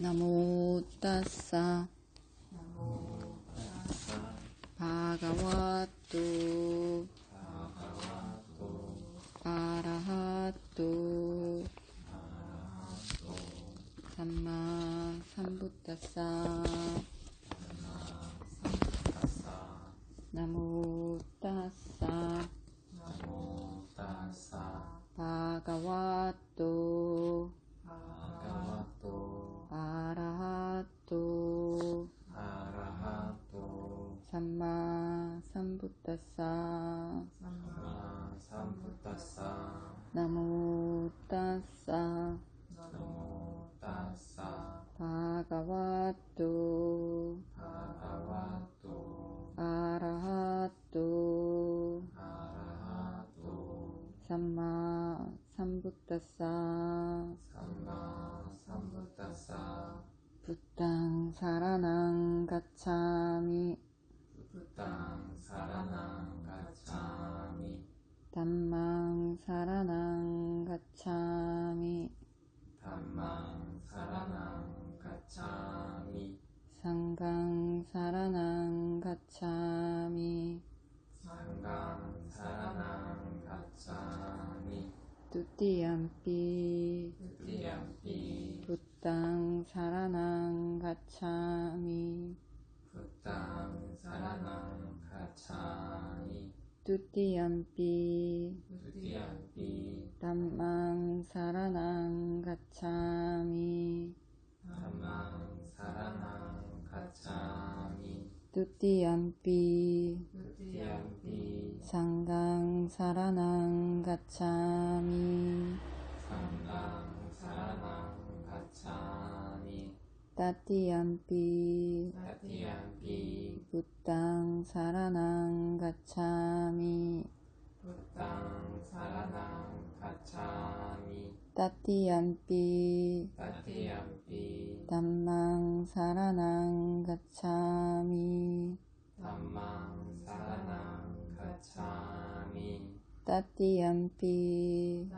나모 따사 바가와토 아라하토 삼마 삼부따사 나모 따사 바가와토 아라하토 삼마 삼부따사 나모 따사 바가와토 아라하토 삼마 삼부따사 부땅 사라낭 가차미 담망 사라낭 가차미 상강 사라낭 가차미 두띠얌피 부땅 사라낭 가차미 두띠얌피 담망 사라낭 가차미 두띠얌피 상강 사라낭 가차미 따띠얌피 부땅 사라낭 가차미 따띠얌피 담망 사라낭 가차미 따띠얌피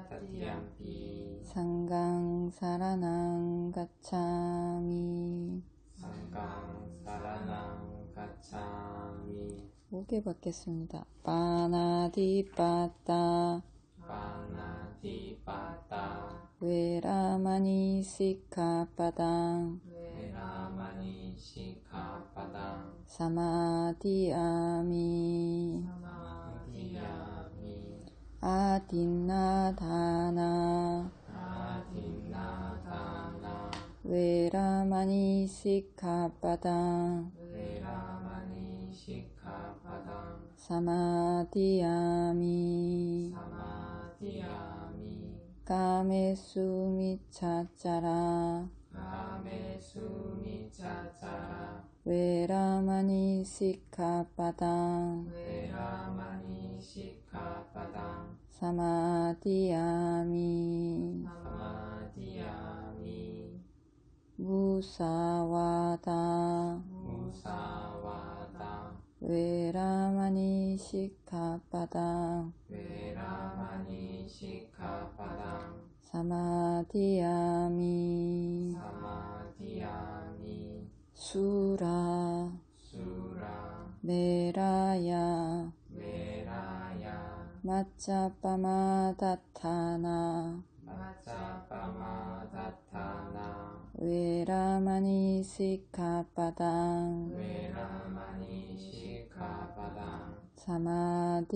상강 사라낭 가차미 5개 받겠습니다. 파나티빠따 웨라마니 시카파당 사마디아미 아딘나다나 웨라마니 시카파당 사마디아미 까메수미차짜라 웨라마니 시카파당 사마디아미 무사와다 웨라마니 시카파당 사마디아미 수라 메라야 마짜빠마다타나 웨라마니 시카파당 사마디아미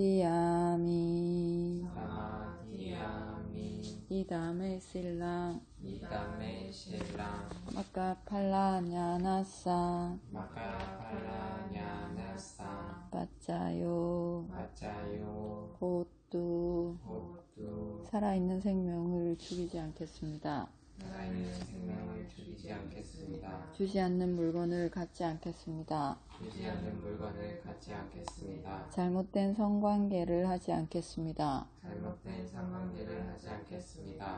이담의 신랑 마카팔라냐나사 빠짜요 호뚜 살아있는 생명을 죽이지 않겠습니다. 주지 않는 물건을 갖지 않겠습니다. 잘못된 성관계를 하지 않겠습니다.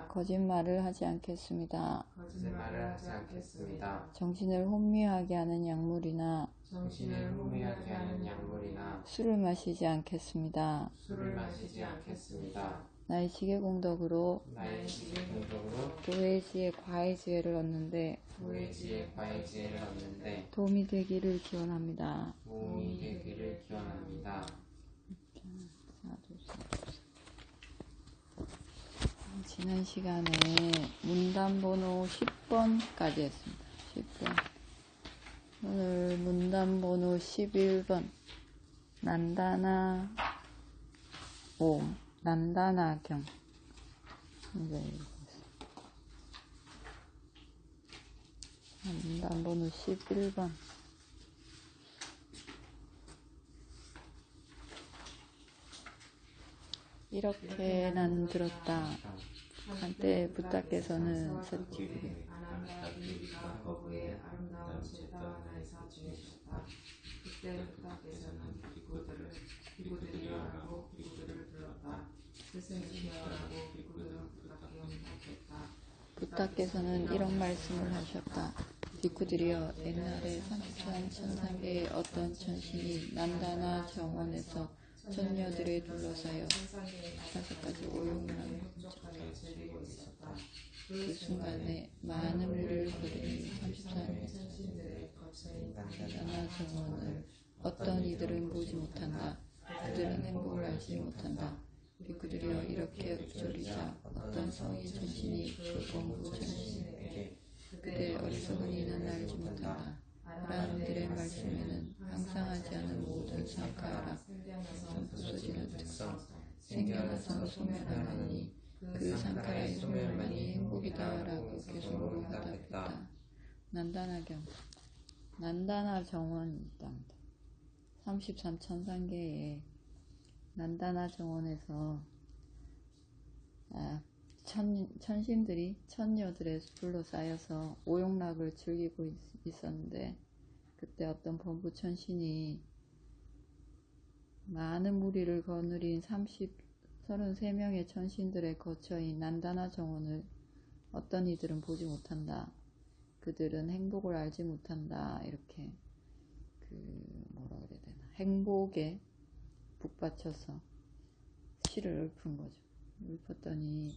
거짓말을 하지 않겠습니다. 정신을 혼미하게 하는 약물이나 술을 마시지 않겠습니다. 나의 지게 공덕으로 나의 지혜 공덕으로 도해지의 과외지혜를 얻는데 도해지의 과외지혜를 얻는데 도움이 되기를 기원합니다. 도움이 되기를 기원합니다. 지난 시간에 문단 번호 10번까지 했습니다. 10번. 오늘 문단 번호 11번. 난다나 옴, 난다나경. 문단 번호 11번. 이렇게 난 들었다. 한때 부타께서는 서치구리 아나미가 거부에 아름다운 제다나에서 지내셨다. 그때 부타께서는 비구들이여 라고 비구들을 불렀다. 스승이여 라고 비구들은 부타께 응답했다. 부타께서는 이런 말씀을 하셨다. 비쿠들이여, 옛날에 33 천상계의 어떤 천신이 난다나 정원에서 천녀들에 둘러싸여 5가지 오용을 흡족하게 즐기고 있었다. 그 순간에 많은 무리를 거르니 33 천신들의 거처인 난다나 정원을 어떤 이들은 보지 못한다. 그들은 행복을 알지 못한다. 비쿠들이여, 이렇게 읊조리자 어떤 성의 천신이 그 범부 천신에게 그대 어리석은 이는 알지 못한다. 하나님들의 말씀에는 항상 하지 않은 모든 상카라 부서지는 특성 생겨나서 소멸하나니 그 상카라의 소멸만이 행복이다 라고 계속으로 화답했다. 난다나경 난다나 정원이다. 33천상계에 난다나 정원에서 천신들이 천녀들에 둘러싸여서 오용락을 즐기고 있었는데 그때 어떤 범부 천신이 많은 무리를 거느린 33명의 천신들의 거처인 난다나 정원을 어떤 이들은 보지 못한다. 그들은 행복을 알지 못한다. 이렇게 뭐라 그래야 되나, 행복에 북받쳐서 시를 읊은 거죠. 읊었더니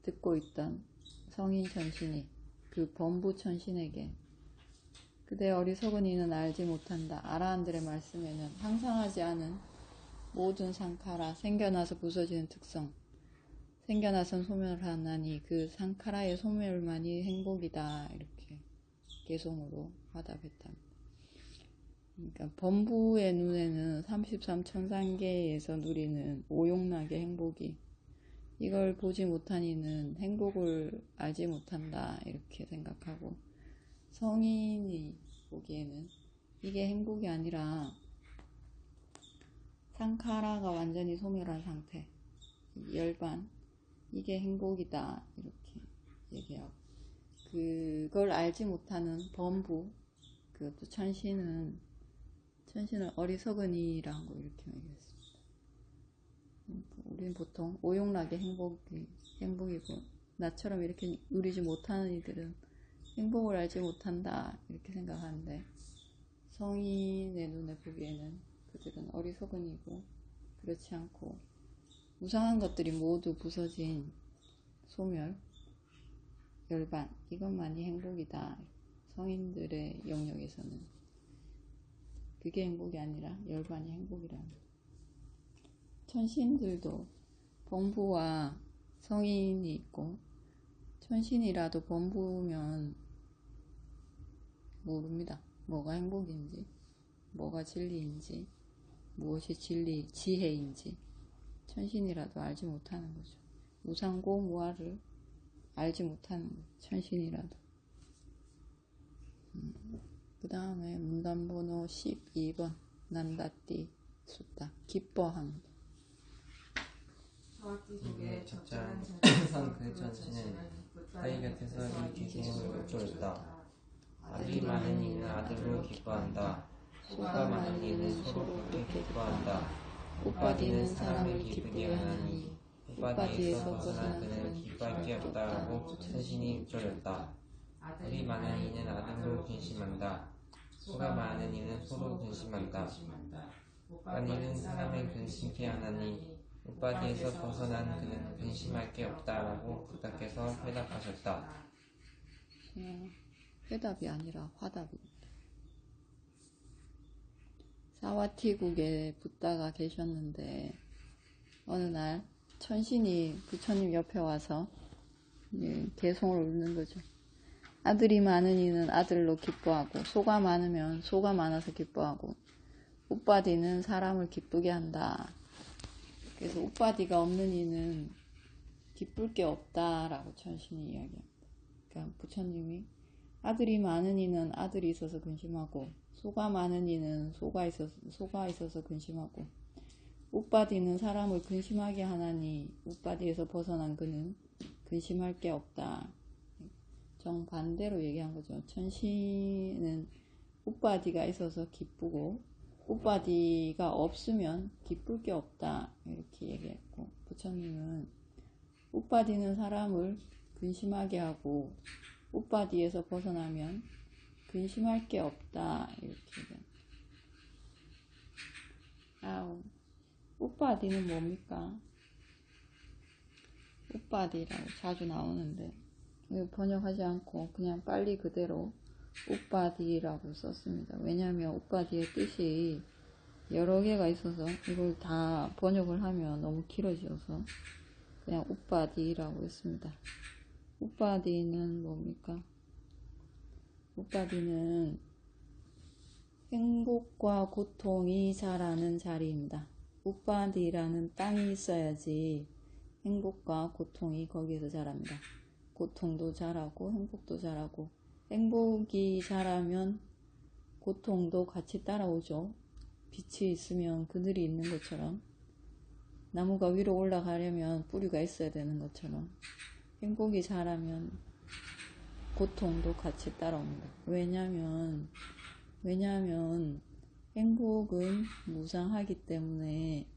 듣고 있던 성인 천신이 그 범부 천신에게 그대 어리석은 이는 알지 못한다. 아라한들의 말씀에는 항상 하지 않은 모든 상카라, 생겨나서 부서지는 특성, 생겨나선 소멸하나니 그 상카라의 소멸만이 행복이다. 이렇게 개송으로 화답했답니다. 그러니까 범부의 눈에는 33천상계에서 누리는 오용락의 행복이, 이걸 보지 못한 이는 행복을 알지 못한다. 이렇게 생각하고, 성인이 보기에는 이게 행복이 아니라 상카라가 완전히 소멸한 상태, 열반, 이게 행복이다. 이렇게 얘기하고, 그걸 알지 못하는 범부, 그것도 천신을 어리석은이라고 이렇게 얘기했습니다. 우리는 보통 오용락의 행복이고, 나처럼 이렇게 누리지 못하는 이들은 행복을 알지 못한다. 이렇게 생각하는데, 성인의 눈에 보기에는 그들은 어리석은이고, 그렇지 않고, 무상한 것들이 모두 부서진 소멸, 열반, 이것만이 행복이다. 성인들의 영역에서는 그게 행복이 아니라 열반이 행복이랍니다. 천신들도 범부와 성인이 있고, 천신이라도 범부면 모릅니다. 뭐가 행복인지, 뭐가 진리인지, 무엇이 진리, 지혜인지 천신이라도 알지 못하는 거죠. 무상고 무아를 알지 못하는 거죠. 천신이라도. 그 다음에 문단 번호 12번. 난다띠 숫다. 기뻐함. 서학기 속에 적절한 선 그 천신은 아이 곁에서 이 기생을 읊조렸다. 아들이 많은 이는 아들로 기뻐한다. 수가 많은 이는 서로 그렇게 기뻐한다. 오빠디는 사람을 기쁘게 하나니 오빠디에서 벗어난 그는 기뻐할 게 없다고 천신이 읊조렸다. 아들이 많은 이는 아들로 근심한다. 수가 많은 이는 소로 근심한다. 오빠디는 사람을 근심케 하나니 우빠디에서 벗어난 그는 근심할 게 없다라고 부다께서 회답하셨다. 회답이 아니라 화답입니다. 사와티국에 붓다가 계셨는데 어느 날 천신이 부처님 옆에 와서 개송을 울는 거죠. 아들이 많은 이는 아들로 기뻐하고 소가 많으면 소가 많아서 기뻐하고 우빠디는 사람을 기쁘게 한다. 그래서 우빠디가 없는 이는 기쁠 게 없다라고 천신이 이야기합니다. 그러니까 부처님이 아들이 많은 이는 아들이 있어서 근심하고 소가 많은 이는 소가 있어서 근심하고 우빠디는 사람을 근심하게 하나니 우빠디에서 벗어난 그는 근심할 게 없다. 정반대로 얘기한 거죠. 천신은 우빠디가 있어서 기쁘고 우빠디가 없으면 기쁠 게 없다 이렇게 얘기했고, 부처님은 우빠디는 사람을 근심하게 하고 우빠디에서 벗어나면 근심할 게 없다 이렇게 얘기합니다. 우빠디는 뭡니까? 우빠디라고 자주 나오는데 번역하지 않고 그냥 빨리 그대로 우빠디라고 썼습니다. 왜냐하면 우빠디의 뜻이 여러 개가 있어서 이걸 다 번역을 하면 너무 길어져서 그냥 우빠디라고 했습니다. 우빠디는 뭡니까? 우빠디는 행복과 고통이 자라는 자리입니다. 우빠디라는 땅이 있어야지 행복과 고통이 거기에서 자랍니다. 고통도 자라고 행복도 자라고, 행복이 자라면 고통도 같이 따라오죠. 빛이 있으면 그늘이 있는 것처럼, 나무가 위로 올라가려면 뿌리가 있어야 되는 것처럼 행복이 자라면 고통도 같이 따라옵니다. 왜냐하면 행복은 무상하기 때문에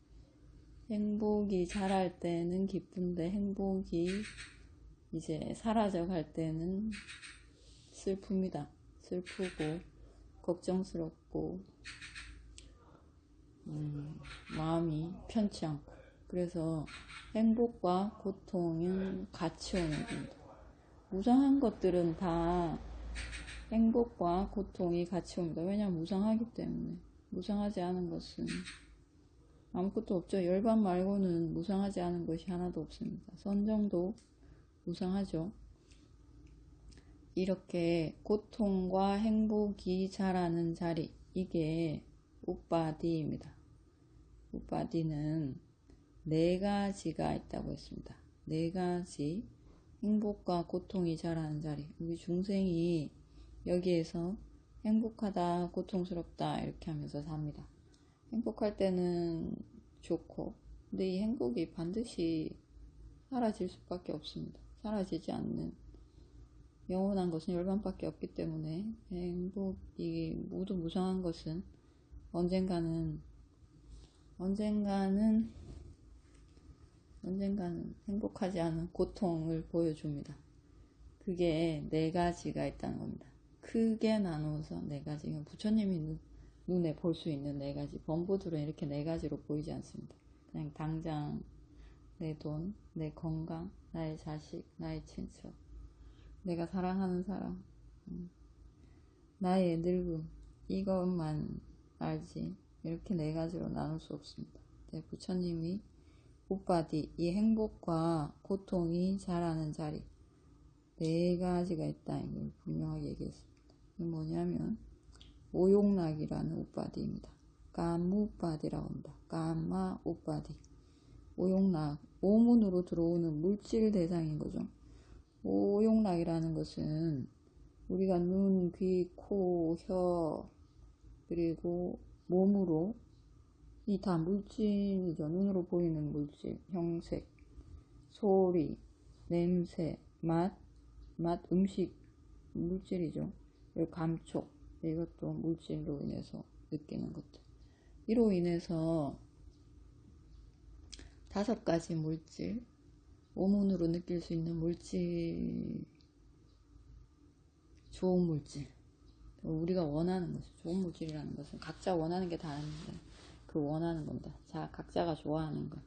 행복이 자랄 때는 기쁜데 행복이 이제 사라져갈 때는 슬픕니다. 슬프고 걱정스럽고 마음이 편치 않고, 그래서 행복과 고통은 같이 오는 겁니다. 무상한 것들은 다 행복과 고통이 같이 옵니다. 왜냐하면 무상하기 때문에. 무상하지 않은 것은 아무것도 없죠. 열반 말고는 무상하지 않은 것이 하나도 없습니다. 선정도 무상하죠. 이렇게 고통과 행복이 자라는 자리, 이게 우빠디입니다. 우빠디는 네 가지가 있다고 했습니다. 네 가지 행복과 고통이 자라는 자리. 우리 중생이 여기에서 행복하다, 고통스럽다 이렇게 하면서 삽니다. 행복할 때는 좋고, 근데 이 행복이 반드시 사라질 수밖에 없습니다. 사라지지 않는 영원한 것은 열반밖에 없기 때문에 행복이 모두 무상한 것은 언젠가는 행복하지 않은 고통을 보여줍니다. 그게 네 가지가 있다는 겁니다. 크게 나누어서 네 가지. 부처님이 눈에 볼 수 있는 네 가지. 범부들은 이렇게 네 가지로 보이지 않습니다. 그냥 당장 내 돈, 내 건강, 나의 자식, 나의 친척, 내가 사랑하는 사람, 나의 늙음, 이것만 알지 이렇게 네 가지로 나눌 수 없습니다. 부처님이 우빠디, 이 행복과 고통이 자라는 자리 네 가지가 있다 이걸 분명하게 얘기했습니다. 이게 뭐냐면 오욕락이라는 우빠디입니다. 까무우빠디라고 합니다. 까마 우빠디. 오욕락, 오문으로 들어오는 물질 대상인 거죠. 오욕락이라는 것은 우리가 눈, 귀, 코, 혀 그리고 몸으로, 이 다 물질이죠. 눈으로 보이는 물질, 형색, 소리, 냄새, 맛, 음식 물질이죠. 그리고 감촉, 이것도 물질로 인해서 느끼는 것들. 이로 인해서 5가지 물질, 오문으로 느낄 수 있는 물질, 좋은 물질, 우리가 원하는 것, 좋은 물질이라는 것은 각자 원하는 게 다른데 그 원하는 겁니다. 자, 각자가 좋아하는 것.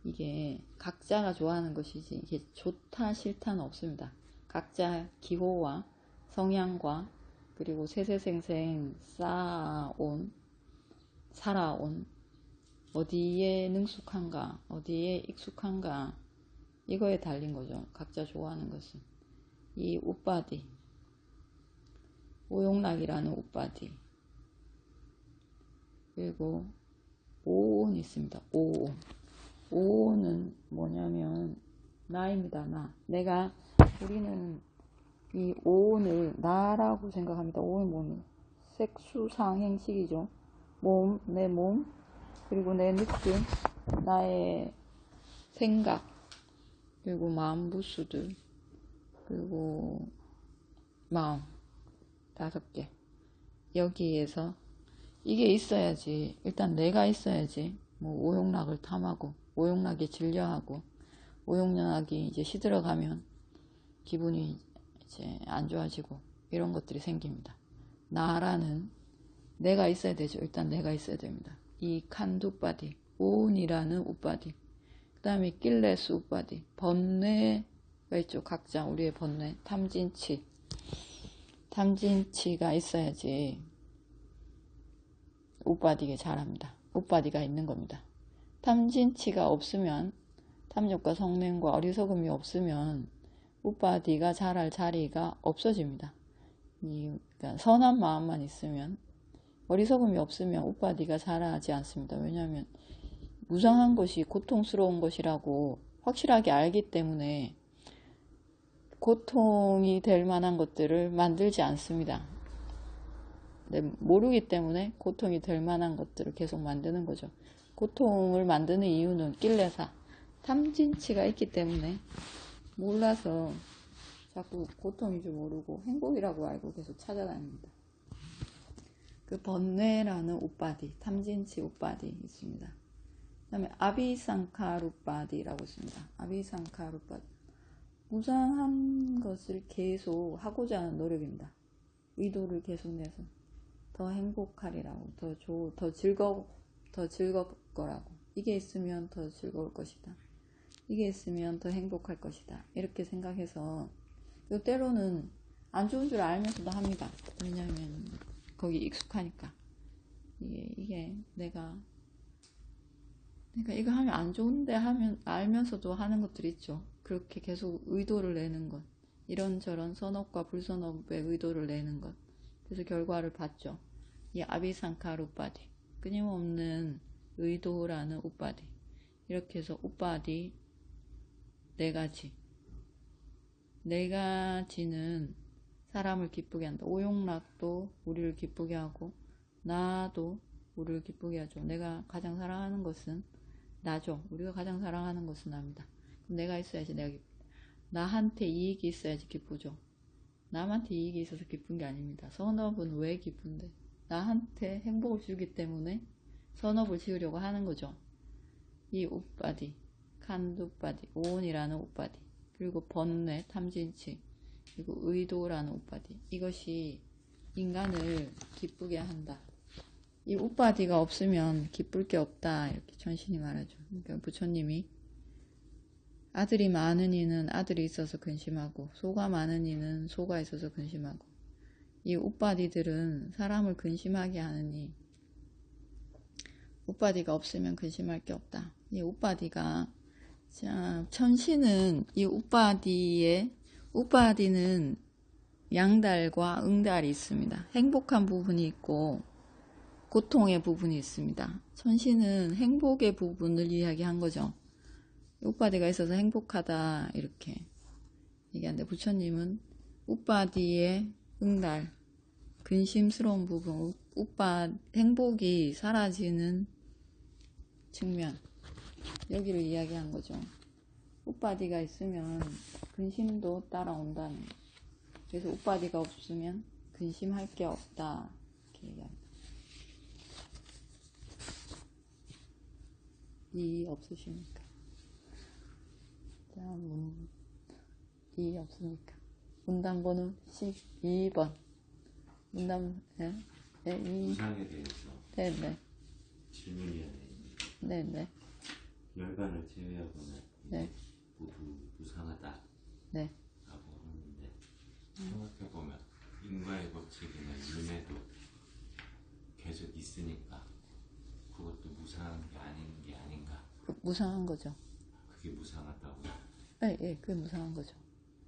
이게 각자가 좋아하는 것이지 이게 좋다 싫다는 없습니다. 각자 기호와 성향과 그리고 세세생생 살아온 어디에 능숙한가 어디에 익숙한가 이거에 달린 거죠. 각자 좋아하는 것은. 이 우빠디 오용락이라는 우빠디 그리고 오온이 있습니다. 오온은 뭐냐면 나입니다. 우리는 이 오온을 나라고 생각합니다. 오온은 뭐냐 색수상행식이죠. 내 몸 그리고 내 느낌 나의 생각 그리고 마음 부수들 그리고 마음 5개 여기에서 이게 있어야지 일단 내가 있어야지 뭐 오용락을 탐하고 오용락에 질려하고 오용락이 이제 시들어가면 기분이 이제 안 좋아지고 이런 것들이 생깁니다. 나라는 내가 있어야 되죠. 일단 내가 있어야 됩니다. 이 칸두빠디 오운이라는 우빠디 그 다음에 낄레스 우빠디 번뇌가 있죠. 각자 우리의 번뇌 탐진치가 있어야지 우빠디가 잘합니다. 우빠디가 있는 겁니다. 탐진치가 없으면 탐욕과 성냄과 어리석음이 없으면 우빠디가 자랄 자리가 없어집니다. 그러니까 선한 마음만 있으면 어리석음이 없으면 우빠디가 자라지 않습니다. 왜냐하면 무상한 것이 고통스러운 것이라고 확실하게 알기 때문에 고통이 될 만한 것들을 만들지 않습니다. 모르기 때문에 고통이 될 만한 것들을 계속 만드는 거죠. 고통을 만드는 이유는 낄레사 탐진치가 있기 때문에 몰라서 자꾸 고통인 줄 모르고 행복이라고 알고 계속 찾아다닙니다. 그 번뇌라는 우빠디 탐진치 우빠디 있습니다. 그 다음에 아비상카루빠디라고 있습니다. 아비상카루빠디 무상한 것을 계속 하고자 하는 노력입니다. 의도를 계속 내서 더 행복하리라고 더 즐거울 거라고 이게 있으면 더 즐거울 것이다. 이게 있으면 더 행복할 것이다. 이렇게 생각해서 때로는 안 좋은 줄 알면서도 합니다. 왜냐하면 거기 익숙하니까 이게 내가 이거 하면 안 좋은데 하면 알면서도 하는 것들이 있죠. 그렇게 계속 의도를 내는 것 이런저런 선업과 불선업의 의도를 내는 것 그래서 결과를 봤죠. 이 아비상카루빠디 끊임없는 의도라는 우빠디 이렇게 해서 우빠디 4가지 4가지는 사람을 기쁘게 한다. 오용락도 우리를 기쁘게 하고 나도 우리를 기쁘게 하죠. 내가 가장 사랑하는 것은 나죠. 우리가 가장 사랑하는 것은 나입니다. 그럼 내가 있어야지 나한테 이익이 있어야지 기쁘죠. 남한테 이익이 있어서 기쁜 게 아닙니다. 선업은 왜 기쁜데? 나한테 행복을 주기 때문에 선업을 지으려고 하는 거죠. 이 우빠디, 칸두빠디, 오온이라는 우빠디, 그리고 번뇌, 탐진치, 그리고 의도라는 우빠디. 이것이 인간을 기쁘게 한다. 이 우빠디가 없으면 기쁠 게 없다. 이렇게 전신이 말하죠. 그러니까 부처님이 아들이 많은 이는 아들이 있어서 근심하고 소가 많은 이는 소가 있어서 근심하고 이 우빠디들은 사람을 근심하게 하느니 우빠디가 없으면 근심할 게 없다. 이 우빠디가 천신은 이 우빠디는 양달과 응달이 있습니다. 행복한 부분이 있고 고통의 부분이 있습니다. 천신은 행복의 부분을 이야기한 거죠. 우빠디가 있어서 행복하다 이렇게 얘기하는데 부처님은 우빠디의 응달 근심스러운 부분 행복이 사라지는 측면 여기를 이야기한 거죠. 우빠디가 있으면 근심도 따라온다는 거죠. 그래서 우빠디가 없으면 근심할 게 없다 이렇게 얘기합니다. 이의 없으십니까? 자, 이의 없습니까? 문단번호 12번. 문단, 무상에 대해서 네네. 질문이었네요. 네네. 열반을 제외하고는 네. 이제 모두 무상하다라고 네. 하는데 생각해보면 인과의 법칙이나 윤회도 계속 있으니까 그것도 무상한 게 아닌 게 아닌가. 무상한 거죠. 그게 무상하다고요? 네, 예, 그게 무상한 거죠.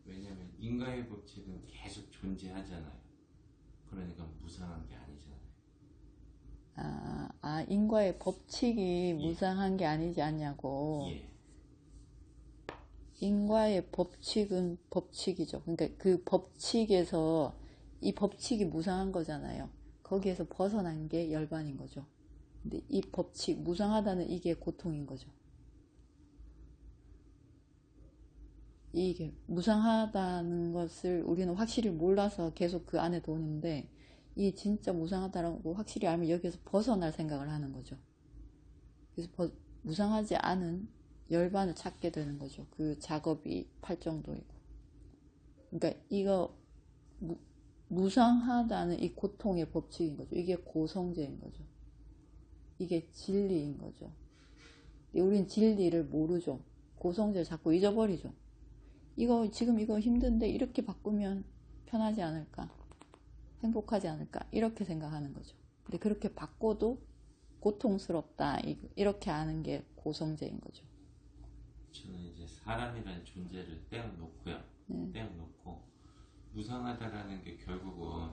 왜냐면 인과의 법칙은 계속 존재하잖아요. 그러니까 무상한 게 아니잖아요. 인과의 법칙이 무상한 게 아니지 않냐고. 예. 인과의 법칙은 법칙이죠. 그러니까 그 법칙에서 이 법칙이 무상한 거잖아요. 거기에서 벗어난 게 열반인 거죠. 근데 이 법칙, 무상하다는 이게 고통인 거죠. 이게 무상하다는 것을 우리는 확실히 몰라서 계속 그 안에 도는데, 이 진짜 무상하다라고 확실히 알면 여기에서 벗어날 생각을 하는 거죠. 그래서 무상하지 않은 열반을 찾게 되는 거죠. 그 작업이 팔정도이고. 그러니까 이거 무상하다는 이 고통의 법칙인 거죠. 이게 고성제인 거죠. 이게 진리인 거죠. 우린 진리를 모르죠. 고성제를 자꾸 잊어버리죠. 지금 이거 힘든데 이렇게 바꾸면 편하지 않을까? 행복하지 않을까? 이렇게 생각하는 거죠. 근데 그렇게 바꿔도 고통스럽다. 이렇게 아는 게 고성제인 거죠. 저는 이제 사람이라는 존재를 떼어놓고요. 떼어놓고 무상하다라는 게 결국은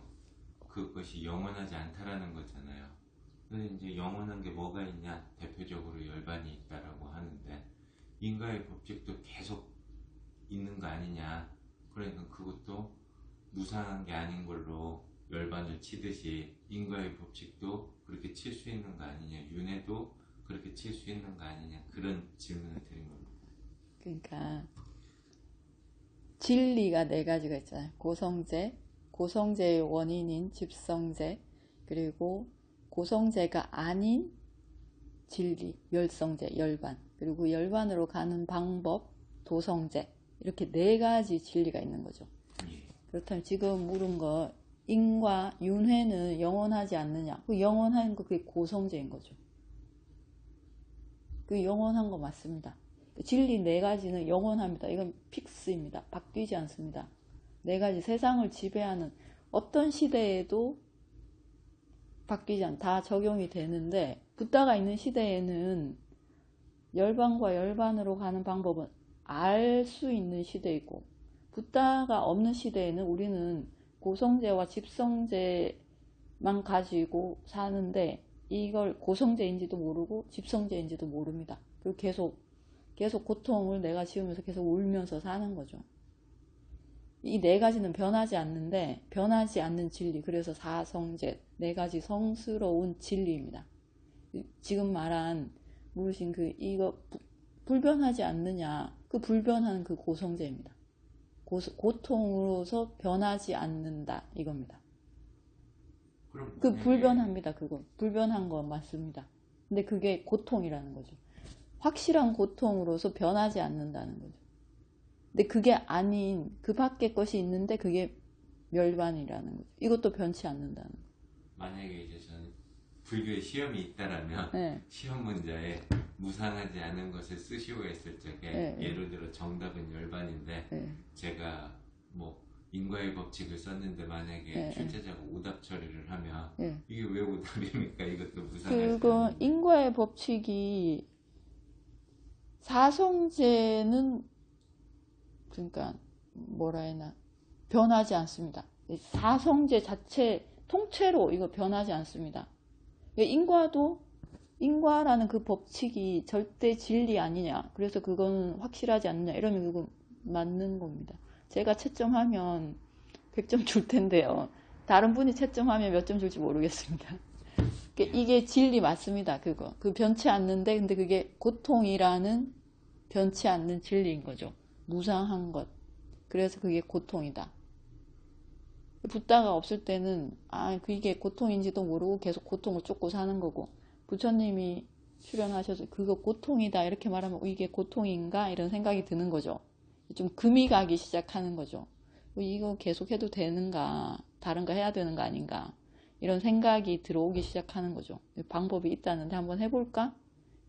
그것이 영원하지 않다라는 거잖아요. 근데 이제 영원한 게 뭐가 있냐? 대표적으로 열반이 있다라고 하는데 인과의 법칙도 계속 있는 거 아니냐? 그러니까 그것도 무상한 게 아닌 걸로 열반을 치듯이 인과의 법칙도 그렇게 칠 수 있는 거 아니냐? 윤회도 그렇게 칠 수 있는 거 아니냐? 그런 질문을 드린 겁니다. 그러니까 진리가 네 가지가 있잖아요. 고성제, 고성제의 원인인 집성제, 그리고 고성제가 아닌 진리, 멸성제, 열반, 그리고 열반으로 가는 방법, 도성제, 이렇게 네 가지 진리가 있는 거죠. 그렇다면 지금 물은 거 인과 윤회는 영원하지 않느냐? 그 영원한 거 그게 고성제인 거죠. 그 영원한 거 맞습니다. 진리 네 가지는 영원합니다. 이건 픽스입니다. 바뀌지 않습니다. 네 가지 세상을 지배하는 어떤 시대에도 바뀌지 않, 다 적용이 되는데 붓다가 있는 시대에는 열반과 열반으로 가는 방법은 알 수 있는 시대이고, 붓다가 없는 시대에는 우리는 고성제와 집성제만 가지고 사는데 이걸 고성제인지도 모르고 집성제인지도 모릅니다. 그리고 계속 고통을 내가 지으면서 계속 울면서 사는 거죠. 이 네 가지는 변하지 않는데 변하지 않는 진리, 그래서 사성제, 네 가지 성스러운 진리입니다. 지금 말한 물으신 이거 불변하지 않느냐, 그 불변하는 그 고성제입니다. 고통으로서 변하지 않는다 이겁니다. 그 불변합니다. 그거 불변한 거 맞습니다. 근데 그게 고통이라는 거죠. 확실한 고통으로서 변하지 않는다는 거죠. 근데 그게 아닌 그 밖에 것이 있는데 그게 멸반이라는 거죠. 이것도 변치 않는다는 거죠. 만약에 이제 저는 불교에 시험이 있다라면 네. 시험 문제에 무상하지 않은 것을 쓰시오 했을 적에 네. 예를 들어 정답은 열반인데 네. 제가 뭐 인과의 법칙을 썼는데 만약에 네. 출제자가 오답 처리를 하면 네. 이게 왜 오답입니까? 이것도 무상하지 그거 않은 인과의 법칙이 사성제는 그러니까 뭐라 해나 변하지 않습니다. 사성제 자체 통째로 이거 변하지 않습니다. 인과라는 그 법칙이 절대 진리 아니냐, 그래서 그건 확실하지 않느냐 이러면 그거 맞는 겁니다. 제가 채점하면 100점 줄 텐데요. 다른 분이 채점하면 몇 점 줄지 모르겠습니다. 이게 진리 맞습니다. 그 변치 않는데 근데 그게 고통이라는 변치 않는 진리인 거죠. 무상한 것. 그래서 그게 고통이다. 붓다가 없을 때는 그게 고통인지도 모르고 계속 고통을 쫓고 사는 거고, 부처님이 출연하셔서 그거 고통이다 이렇게 말하면 이게 고통인가 이런 생각이 드는 거죠. 좀 금이 가기 시작하는 거죠. 이거 계속 해도 되는가, 다른 거 해야 되는 거 아닌가 이런 생각이 들어오기 시작하는 거죠. 방법이 있다는데 한번 해볼까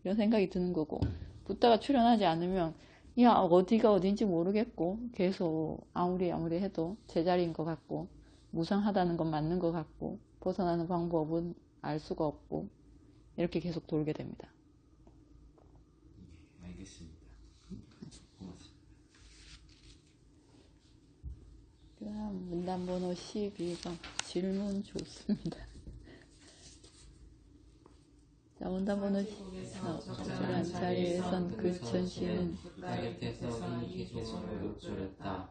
이런 생각이 드는 거고, 붓다가 출현하지 않으면 야 어디가 어딘지 모르겠고 계속 아무리 해도 제자리인 것 같고 무상하다는 건 맞는 것 같고 벗어나는 방법은 알 수가 없고 이렇게 계속 돌게 됩니다. 알겠습니다. 고맙습니다. 그 다음 문단번호 12번 질문 좋습니다. 자, 문단번호 적절한 자리에선 그 천신은 붓다 곁에서 이 기준으로 욕조렸다.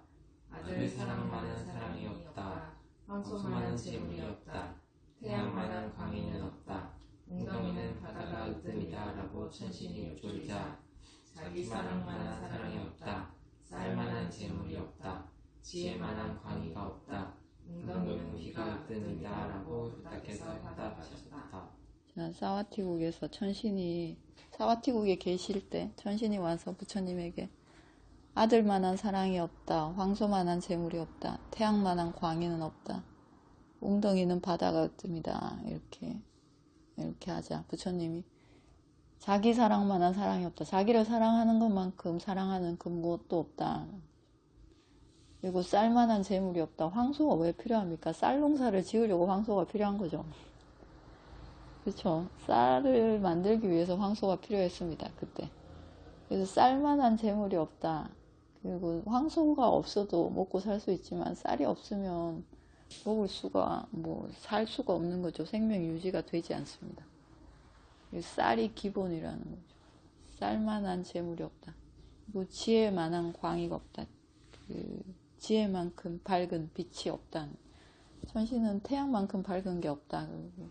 아들 사랑만한 사랑이 없다. 황소만한 재물이 없다. 태양만한 광희는 없다. 웅덩이는 바다가 으뜸이다 라고 천신이 욕조리자 자기 사랑만한 사랑이 없다. 쌀만한 재물이 없다. 지혜만한 광희가 없다. 웅덩이는 비가 으뜸이다 라고 부탁해서 화답하셨다. 자, 사와티국에서 천신이 사와티국에 계실 때 천신이 와서 부처님에게 아들만한 사랑이 없다. 황소만한 재물이 없다. 태양만한 광희는 없다. 웅덩이는 바다가 으뜸이다. 이렇게 하자 부처님이 자기 사랑만한 사랑이 없다. 자기를 사랑하는 것만큼 사랑하는 그 무엇도 없다. 그리고 쌀만한 재물이 없다. 황소가 왜 필요합니까? 쌀 농사를 지으려고 황소가 필요한 거죠. 그렇죠. 쌀을 만들기 위해서 황소가 필요했습니다. 그때. 그래서 쌀만한 재물이 없다. 그리고 황소가 없어도 먹고 살 수 있지만 쌀이 없으면 먹을 수가 살 수가 없는 거죠. 생명 유지가 되지 않습니다. 쌀이 기본이라는 거죠. 쌀만한 재물이 없다. 그리고 지혜만한 광희가 없다. 지혜만큼 밝은 빛이 없다. 천신은 태양만큼 밝은 게 없다. 그리고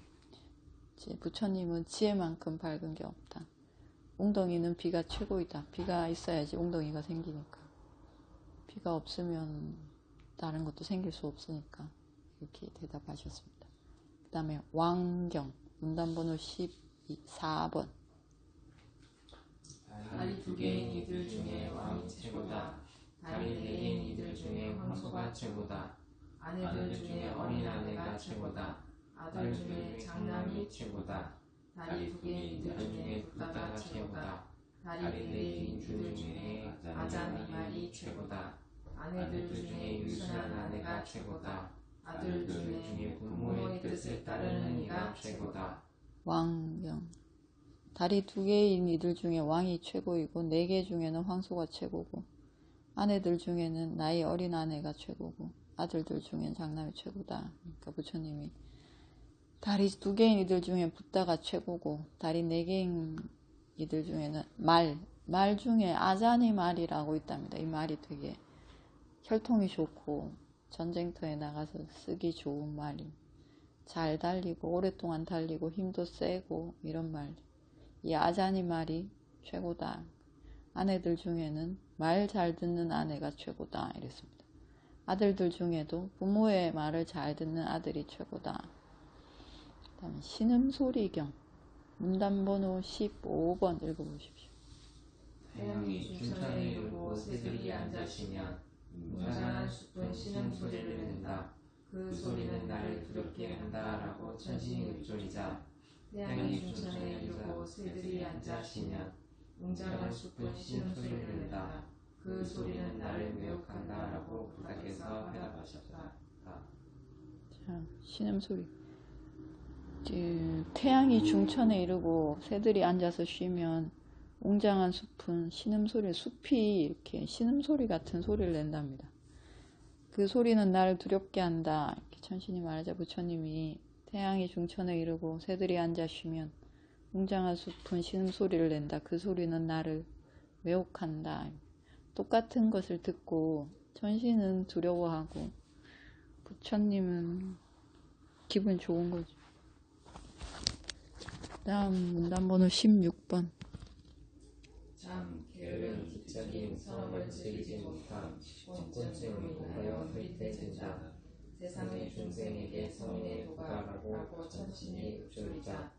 부처님은 지혜만큼 밝은 게 없다. 웅덩이는 비가 최고이다. 비가 있어야지 웅덩이가 생기니까. 비가 없으면 다른 것도 생길 수 없으니까 이렇게 대답하셨습니다. 그 다음에 왕경 문단번호 14번 다리 두 개인 이들 중에 왕이 최고다. 다리 네 개인 이들 중에 황소가 최고다. 아내들 중에 어린 아내가 최고다. 아들 중에 장남이 최고다. 다리 두 개인 이들 중에 붓다가 최고다. 다리 네 개인 이들 중에 아자미말이 최고다. 아내들 중에 유순한 아내가 최고다. 아들 중에 부모의 뜻을 따르는 이가 최고다. 왕경 다리 두 개인 이들 중에 왕이 최고이고 네 개 중에는 황소가 최고고 아내들 중에는 나이 어린 아내가 최고고 아들들 중엔 장남이 최고다. 그러니까 부처님이 다리 두 개인 이들 중에 붓다가 최고고 다리 네 개인 이들 중에는 말 중에 아자니 말이라고 있답니다. 이 말이 되게 혈통이 좋고 전쟁터에 나가서 쓰기 좋은 말이 잘 달리고 오랫동안 달리고 힘도 세고 이런 말. 이 아자니 말이 최고다. 아내들 중에는 말 잘 듣는 아내가 최고다. 이랬습니다. 아들들 중에도 부모의 말을 잘 듣는 아들이 최고다. 그 다음에 신음소리경 문단번호 15번 읽어보십시오. 태양이 춘천에 이르고 새들이 앉아시면 웅장한 숲은 신음소리를 낸다. 그 소리는 나를 두렵게 한다 라고 천신이 읊조리자 태양이 춘천에 이르고 새들이 앉아시면 웅장한 숲은 신음소리를 낸다. 그 소리는 나를 매혹한다 라고 부탁해서 대답하셨다. 자, 신음소리. 태양이 중천에 이르고 새들이 앉아서 쉬면 웅장한 숲은 신음소리, 숲이 이렇게 신음소리 같은 소리를 낸답니다. 그 소리는 나를 두렵게 한다. 이렇게 천신이 말하자 부처님이 태양이 중천에 이르고 새들이 앉아 쉬면 웅장한 숲은 신음소리를 낸다. 그 소리는 나를 매혹한다. 똑같은 것을 듣고 천신은 두려워하고 부처님은 기분 좋은 거죠. 다음 문단번호 16번 참 게으른 기적인 선업을 즐기지 못한 직권증을 공하여 흐릿해진다. 세상의 중생에게 성인의 도가라고 천신이 읊조리자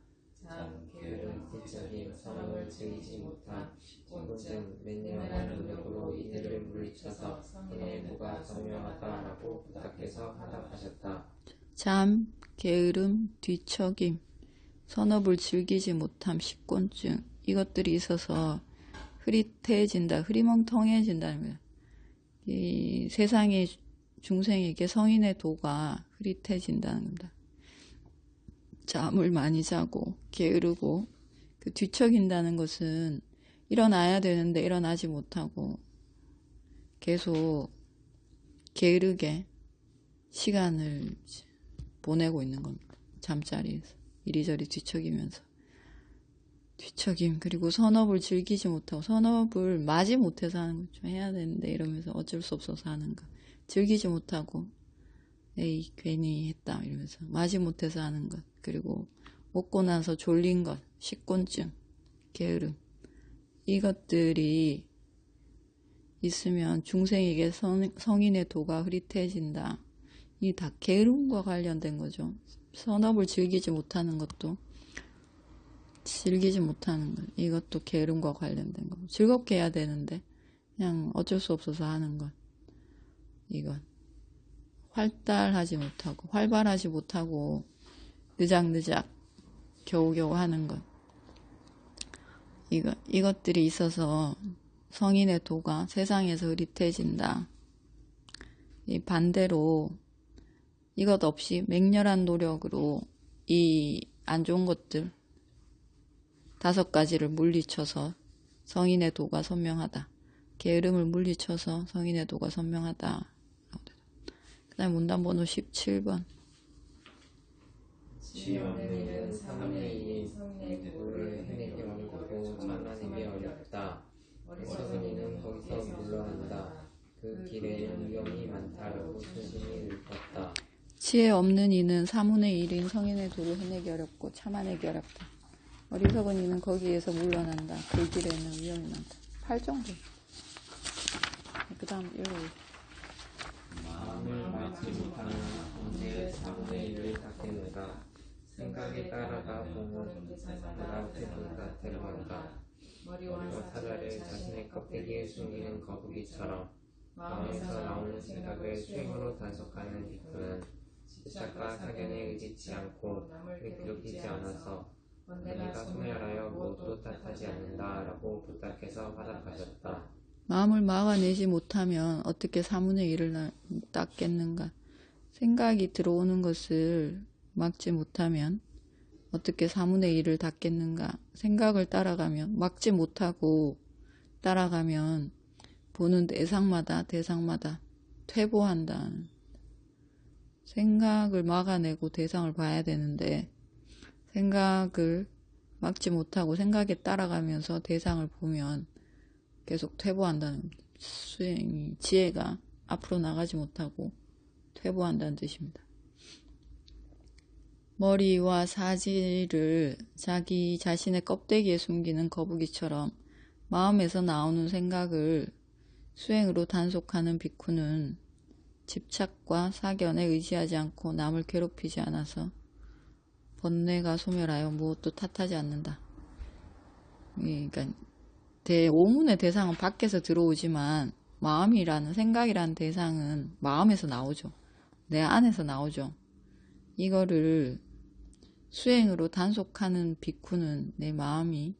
참 게으른 기적인 선업을 즐기지 못한 직권증 몇 년의 노력으로 이들을 물리쳐서 성인의 도가 성명하다라고 부탁해서 화답하셨다. 잠, 게으름, 뒤척임, 선업을 즐기지 못함, 식곤증 이것들이 있어서 흐릿해진다, 흐리멍텅해진다는 거예요. 이 세상의 중생에게 성인의 도가 흐릿해진다는 겁니다. 잠을 많이 자고 게으르고 그 뒤척인다는 것은 일어나야 되는데 일어나지 못하고 계속 게으르게 시간을 보내고 있는 겁니다. 잠자리에서 이리저리 뒤척이면서 뒤척임, 그리고 선업을 즐기지 못하고 선업을 마지 못해서 하는 거. 좀 해야 되는데 이러면서 어쩔 수 없어서 하는 거. 즐기지 못하고 에이 괜히 했다 이러면서 마지 못해서 하는 것. 그리고 먹고 나서 졸린 것, 식곤증, 게으름, 이것들이 있으면 중생에게 성인의 도가 흐릿해진다. 이 다 게으름과 관련된 거죠. 선업을 즐기지 못하는 것도, 즐기지 못하는 것, 이것도 게으름과 관련된 거. 즐겁게 해야 되는데 그냥 어쩔 수 없어서 하는 것, 이건 활달하지 못하고 활발하지 못하고 느작느작 겨우겨우 하는 것, 이것들이 있어서 성인의 도가 세상에서 흐릿해진다. 이 반대로 이것 없이 맹렬한 노력으로 이 안 좋은 것들 5가지를 물리쳐서 성인의 도가 선명하다. 게으름을 물리쳐서 성인의 도가 선명하다. 그 다음에 문단번호 17번. 지혜 없는 일은 3분의 2인 성인의 도를 해내기 어렵고 참아내기 어렵다. 어리석은 이는 거기서 물러난다. 그 길에 위험이 많다라고 스님이 읊었다. 지혜 없는 이는 3분의 1인 성인의 도를 해내기 어렵고 참아내기 어렵다. 어리석은 이는 거기에서 물러난다. 그 길에는 위험이 많다. 8정도. 그 다음 1로. 마음을 막지 못하는 언제 4분의 1을 닦겠는가. 생각에 따라가 보면 사자가 태도가 되어간다. 머리와 사자를 자신의 껍데기에 숨기는 거북이처럼 마음에서 나오는 생각을 수행으로 단속하는 비구는 집착과 사견에 의지치 않고 남을 괴롭히지 않아서 내가 소멸하여 무엇도 탓하지 않는다 라고 부탁해서 화답하셨다. 마음을 막아내지 못하면 어떻게 4분의 1을 닦겠는가. 생각이 들어오는 것을 막지 못하면 어떻게 4분의 1을 닦겠는가. 생각을 따라가면, 막지 못하고 따라가면 보는 대상마다 퇴보한다. 생각을 막아내고 대상을 봐야 되는데 생각을 막지 못하고 생각에 따라가면서 대상을 보면 계속 퇴보한다는 겁니다. 수행이, 지혜가 앞으로 나가지 못하고 퇴보한다는 뜻입니다. 머리와 사지를 자기 자신의 껍데기에 숨기는 거북이처럼 마음에서 나오는 생각을 수행으로 단속하는 비쿠는 집착과 사견에 의지하지 않고 남을 괴롭히지 않아서 번뇌가 소멸하여 무엇도 탓하지 않는다. 그러니까 오문의 대상은 밖에서 들어오지만 마음이라는, 생각이라는 대상은 마음에서 나오죠. 내 안에서 나오죠. 이거를 수행으로 단속하는 비쿠는, 내 마음이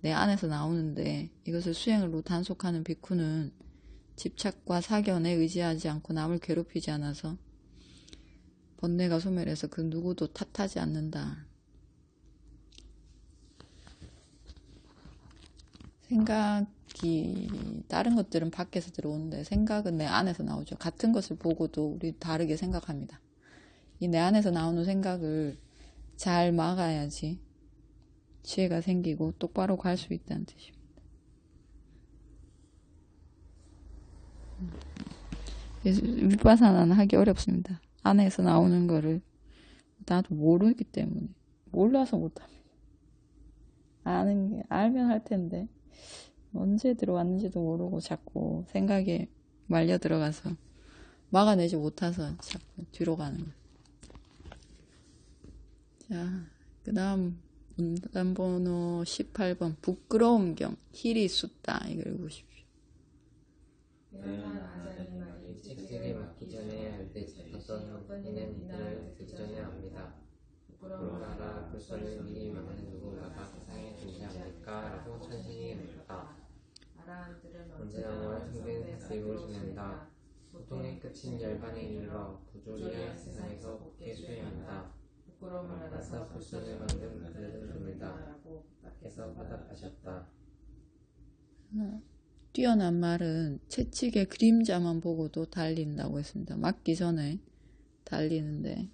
내 안에서 나오는데 이것을 수행으로 단속하는 비쿠는 집착과 사견에 의지하지 않고 남을 괴롭히지 않아서 번뇌가 소멸해서 그 누구도 탓하지 않는다. 생각이, 다른 것들은 밖에서 들어오는데 생각은 내 안에서 나오죠. 같은 것을 보고도 우리 다르게 생각합니다. 이 내 안에서 나오는 생각을 잘 막아야지 지혜가 생기고 똑바로 갈 수 있다는 뜻입니다. 윗바사나는 하기 어렵습니다. 안에서 나오는 거를 나도 모르기 때문에, 몰라서 못합니다. 알면 할 텐데 언제 들어왔는지도 모르고 자꾸 생각에 말려 들어가서 막아내지 못해서 자꾸 뒤로 가는 거예요. 자, 그 다음 문단번호 18번. 부끄러움 겸 힐이 숫다. 이걸 읽으십시오. 책들이 맞기 전에 알때 어떤 이는 이들을 듣기 전에 압니다. 부끄러워하라. 불소는 미리 망하는 누구나가 세상에 존재합니까? 라고 천신이 묻다. 아라한들은 언제나 완성된 삭색으로 지낸다. 고통의 끝인 열반에 이르러 부조리한 세상에서 곱게 수행한다. 부끄러움을 알아서 불선을 만든 그들은 드물다 라고 밖에서 화답하셨다. 뛰어난 말은 채찍의 그림자만 보고도 달린다고 했습니다. 맞기 전에 달리는데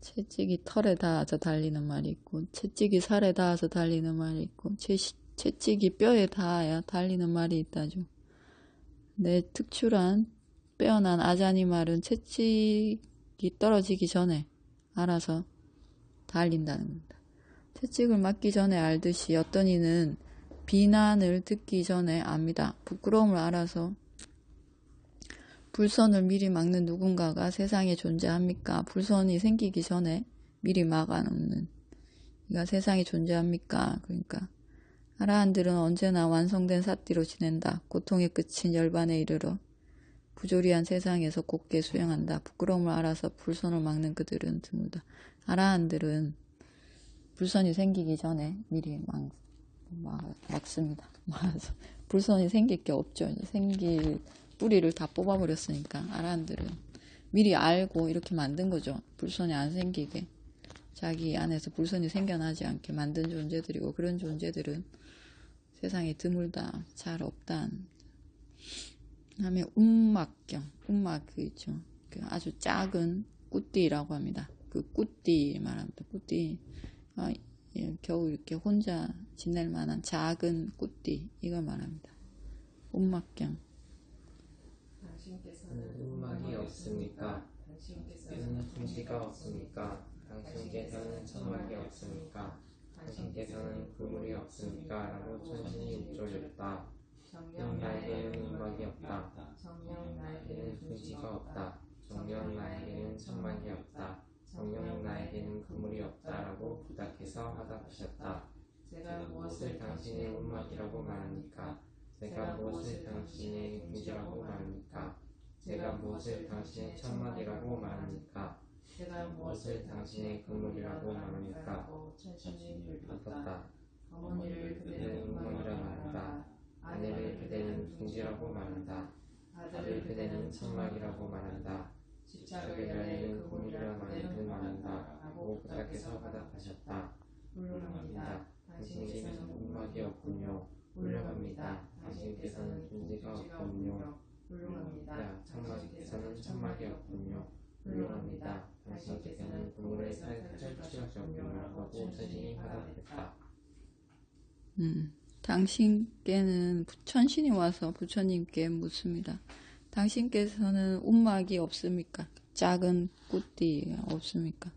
채찍이 털에 닿아서 달리는 말이 있고 채찍이 살에 닿아서 달리는 말이 있고 채찍이 뼈에 닿아야 달리는 말이 있다죠. 내 특출한 빼어난 아자니 말은 채찍이 떨어지기 전에 알아서 달린다는 겁니다. 채찍을 맞기 전에 알듯이 어떤 이는 비난을 듣기 전에 압니다. 부끄러움을 알아서 불선을 미리 막는 누군가가 세상에 존재합니까? 불선이 생기기 전에 미리 막아놓는 이가 세상에 존재합니까? 그러니까 아라한들은 언제나 완성된 사띠로 지낸다. 고통의 끝인 열반에 이르러 부조리한 세상에서 곱게 수행한다. 부끄러움을 알아서 불선을 막는 그들은 드물다. 아라한들은 불선이 생기기 전에 미리 막습니다. 불선이 생길 게 없죠. 이제 생길 뿌리를 다 뽑아버렸으니까 아라한들은 미리 알고 이렇게 만든 거죠. 불선이 안 생기게 자기 안에서 불선이 생겨나지 않게 만든 존재들이고 그런 존재들은 세상에 드물다, 잘 없다. 다음에 운막경, 운막 그 있죠. 그 아주 작은 꾸띠라고 합니다. 그 꾸띠 말합니다. 꾸띠, 겨우 이렇게 혼자 지낼 만한 작은 꾸띠 이걸 말합니다. 운막경. 운막이 없습니까? 당신께서는 둥지가 없습니까? 당신께서는 천막이 없습니까? 당신께서는 그물이 없습니까? 라고 천신이 묻조렸다. 정녕 나에게는 운막이 없다. 정녕 나에게는 둥지가 없다. 정녕 나에게는 천막이 없다. 정녕 나에게는 그물이 없다. 라고 부탁해서 화답하셨다. 제가 무엇을 당신의 운막이라고 말합니까? 제가 무엇을 당신의 둥지라고 말합니까? 제가 무엇을 당신의 천막이라고 말합니까? 제가 무엇을 당신의 그물이라고 말합니까? 천신이 물었다. 어머니를 그대는 운막이라 말한다. 아내를 그대는 둥지라고 말한다. 아들을 그대는 천막이라고 말한다. 집착을 그대는 그물이라 말한다. 라고 부탁해서 화답하셨다. 물론합니다. 당신께서는 운막이 없군요. 물론합니다. 당신께서는 둥지가 없군요. 물론합니다. 당신께서는 천막이 없군요. 물론합니다. 당신께서는 그물에 탈출하셨군요. 라고 천신이 화답했다. 당신께는 천신이 와서 부처님께 묻습니다. 당신께서는 운막이 없습니까? 작은 꾸띠가 없습니까?